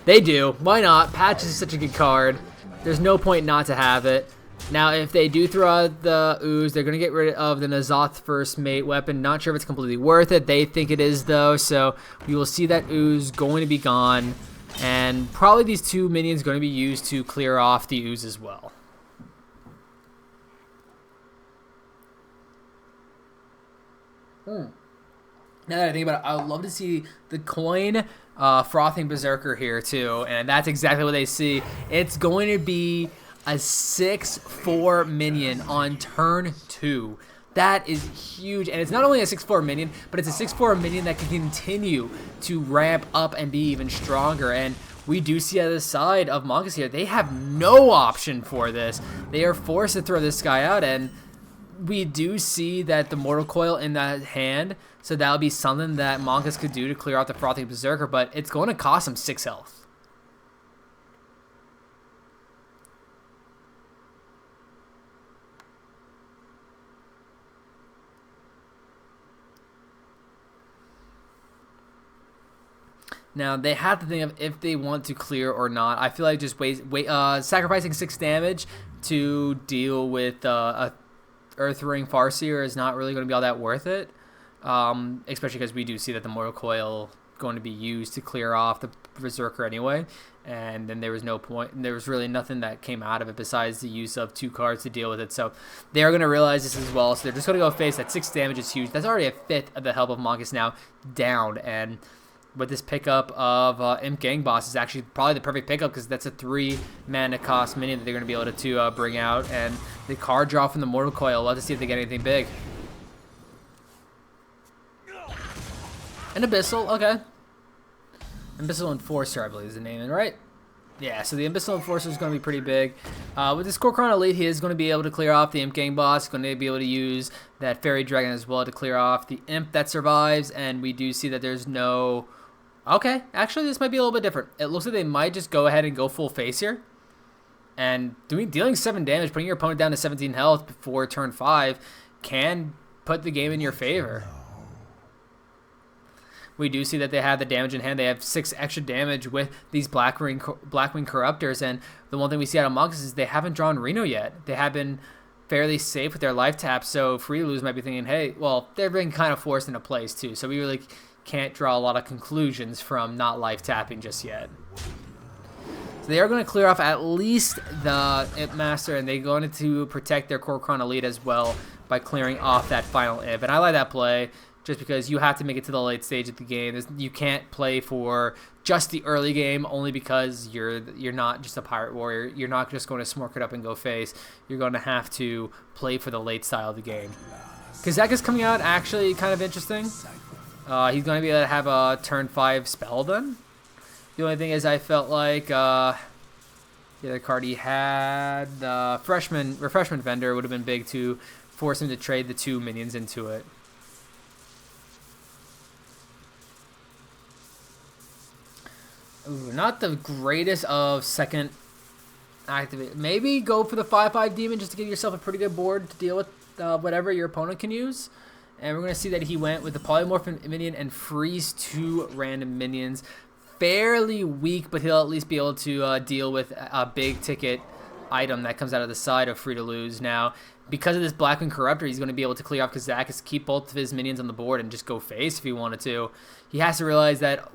They do. Why not? Patches is such a good card. There's no point not to have it. Now, if they do throw out the Ooze, they're going to get rid of the N'Zoth first mate weapon. Not sure if it's completely worth it. They think it is, though. So we will see that Ooze going to be gone. And probably these 2 minions going to be used to clear off the Ooze as well. Now that I think about it, I would love to see the coin Frothing Berserker here too, and that's exactly what they see. It's going to be a 6/4 minion on turn 2. That is huge, and it's not only a 6/4 minion, but it's a 6/4 minion that can continue to ramp up and be even stronger. And we do see at the side of Monkus here, they have no option for this. They are forced to throw this guy out, and we do see that the Mortal Coil in that hand, so that'll be something that Monkus could do to clear out the Frothing Berserker, but it's going to cost him 6 health. Now, they have to think of if they want to clear or not. I feel like just sacrificing 6 damage to deal with a Earth Ring Farseer is not really going to be all that worth it. Especially because we do see that the Mortal Coil going to be used to clear off the Berserker anyway. And then there was no point. There was really nothing that came out of it besides the use of 2 cards to deal with it. So they are going to realize this as well. So they're just going to go face that 6 damage is huge. That's already a fifth of the health of Monkus now down. And with this pickup of Imp Gang Boss is actually probably the perfect pickup because that's a 3 mana cost minion that they're going to be able to bring out. And the card draw from the Mortal Coil. We'll have to see if they get anything big. An Abyssal, okay. Abyssal Enforcer, I believe is the name, right? Yeah, so the Abyssal Enforcer is going to be pretty big. With this Kor'kron Elite, he is going to be able to clear off the Imp Gang Boss. Going to be able to use that Fairy Dragon as well to clear off the Imp that survives. And we do see that there's no... Okay, actually, this might be a little bit different. It looks like they might just go ahead and go full face here. And dealing 7 damage, putting your opponent down to 17 health before turn 5 can put the game in your favor. We do see that they have the damage in hand. They have 6 extra damage with these Blackwing Corruptors. And the one thing we see out of Monkus is they haven't drawn Reno yet. They have been fairly safe with their life taps. So Free to Lose might be thinking, hey, well, they're being kind of forced into place too. So we really can't draw a lot of conclusions from not life tapping just yet. So they are going to clear off at least the Imp Master, and they're going to protect their Kor'kron Elite as well by clearing off that final Imp. And I like that play just because you have to make it to the late stage of the game. You can't play for just the early game only because you're not just a Pirate Warrior. You're not just going to smork it up and go face. You're going to have to play for the late style of the game. Kazeka's coming out actually kind of interesting. He's going to be able to have a turn 5 spell done. The only thing is I felt like the other card he had, the Refreshment Vendor, would have been big to force him to trade the 2 minions into it. Ooh, not the greatest of second activate. Maybe go for the 5/5 demon just to give yourself a pretty good board to deal with whatever your opponent can use. And we're going to see that he went with the Polymorph minion and freeze 2 random minions. Fairly weak, but he'll at least be able to deal with a big ticket item that comes out of the side of Free to Lose. Now, because of this Blackwing Corruptor, he's going to be able to clear off Kazakus, keep both of his minions on the board, and just go face if he wanted to. He has to realize that,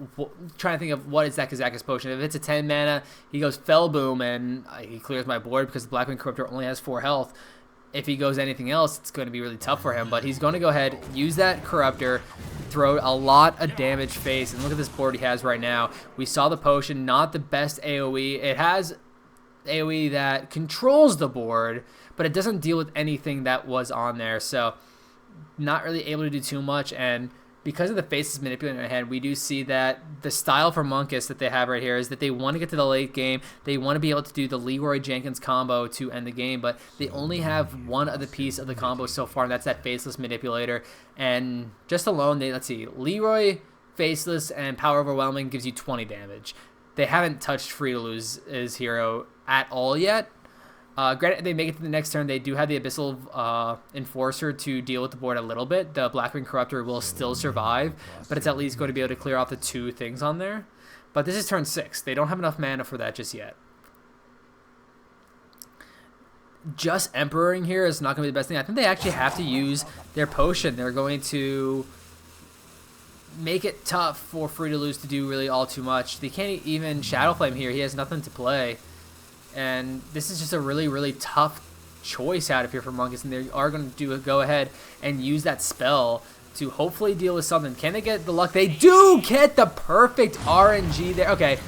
trying to think of what is that Kazakus potion. If it's a 10 mana, he goes Fell Boom, and he clears my board because the Blackwing Corruptor only has 4 health. If he goes anything else, it's going to be really tough for him. But he's going to go ahead, use that Corruptor, throw a lot of damage face, and look at this board he has right now. We saw the potion, not the best AoE. It has AoE that controls the board, but it doesn't deal with anything that was on there. So not really able to do too much. And because of the faces manipulating their hand, we do see that the style for Monkus that they have right here is that they want to get to the late game. They want to be able to do the Leroy Jenkins combo to end the game, but they only have one other piece of the combo so far, and that's that Faceless Manipulator. And just alone, let's see, Leroy, Faceless, and Power Overwhelming gives you 20 damage. They haven't touched Free to Lose's hero at all yet. Granted, they make it to the next turn. They do have the Abyssal Enforcer to deal with the board a little bit. The Blackwing Corruptor will still survive, but it's at least going to be able to clear off the 2 things on there. But this is turn 6. They don't have enough mana for that just yet. Just Emperoring here is not going to be the best thing. I think they actually have to use their potion. They're going to make it tough for Free to Lose to do really all too much. They can't even Shadow Flame here. He has nothing to play. And this is just a really, really tough choice out of here for Monkus. And they are going to go ahead and use that spell to hopefully deal with something. Can they get the luck? They do get the perfect RNG there. Okay,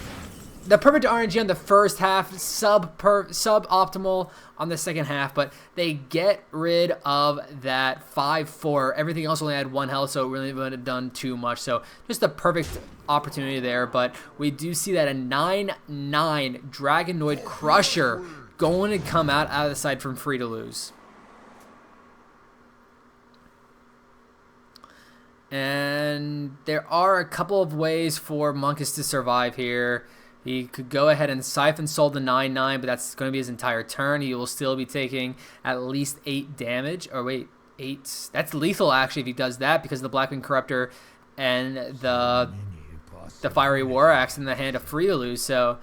the perfect RNG on the first half, suboptimal on the second half, but they get rid of that 5/4. Everything else only had 1 health, so it really wouldn't have done too much. So just a perfect opportunity there, but we do see that a 9/9 Dragonoid Crusher going to come out of the side from Free to Lose. And there are a couple of ways for Monkus to survive here. He could go ahead and Siphon Soul the 9/9, but that's going to be his entire turn. He will still be taking at least 8 damage. Or wait, 8. That's lethal, actually, if he does that, because of the Blackwing Corruptor and the the Fiery War Axe in the hand of Free to Lose, so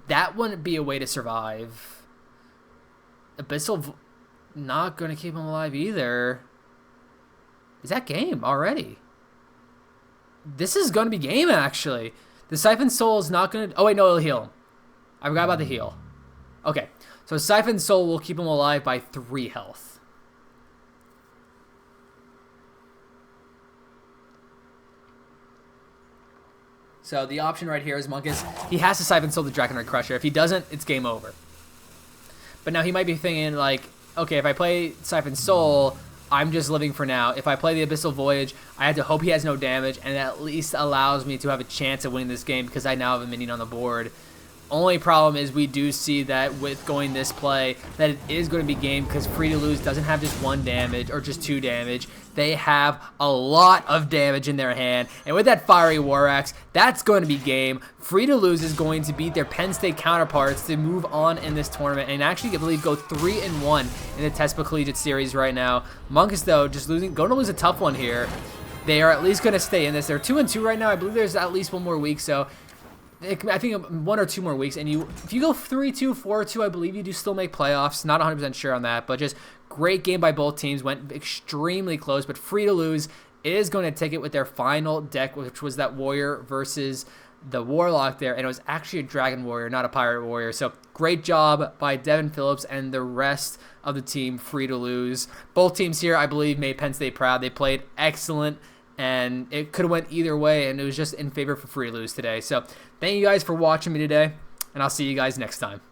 that wouldn't be a way to survive. Abyssal not going to keep him alive either. Is that game already? This is going to be game, actually. The Siphon Soul is not going to... Oh, wait, no, it'll heal him. I forgot about the heal. Okay, so Siphon Soul will keep him alive by 3 health. So the option right here is Monkus. He has to Siphon Soul the Draconite Crusher. If he doesn't, it's game over. But now he might be thinking, like, okay, if I play Siphon Soul, I'm just living for now. If I play the Abyssal Voyage, I have to hope he has no damage, and it at least allows me to have a chance of winning this game because I now have a minion on the board. Only problem is we do see that with going this play that it is going to be game because Free to Lose doesn't have just 1 damage or just 2 damage. They have a lot of damage in their hand, and with that Fiery War Axe, that's going to be game. Free to Lose is going to beat their Penn State counterparts to move on in this tournament and actually, I believe, go 3-1 in the Tespa Collegiate Series right now. Monkus, though, just going to lose a tough one here. They are at least going to stay in this. They're 2-2 right now. I believe there's at least 1 more week, so I think 1 or 2 more weeks, and if you go 3-2, 4-2, I believe you do still make playoffs. Not 100% sure on that, but just great game by both teams. Went extremely close, but Free to Lose is going to take it with their final deck, which was that Warrior versus the Warlock there, and it was actually a Dragon Warrior, not a Pirate Warrior. So great job by Devin Phillips and the rest of the team, Free to Lose. Both teams here, I believe, made Penn State proud. They played excellent, and it could have went either way, and it was just in favor for Free to Lose today. So thank you guys for watching me today, and I'll see you guys next time.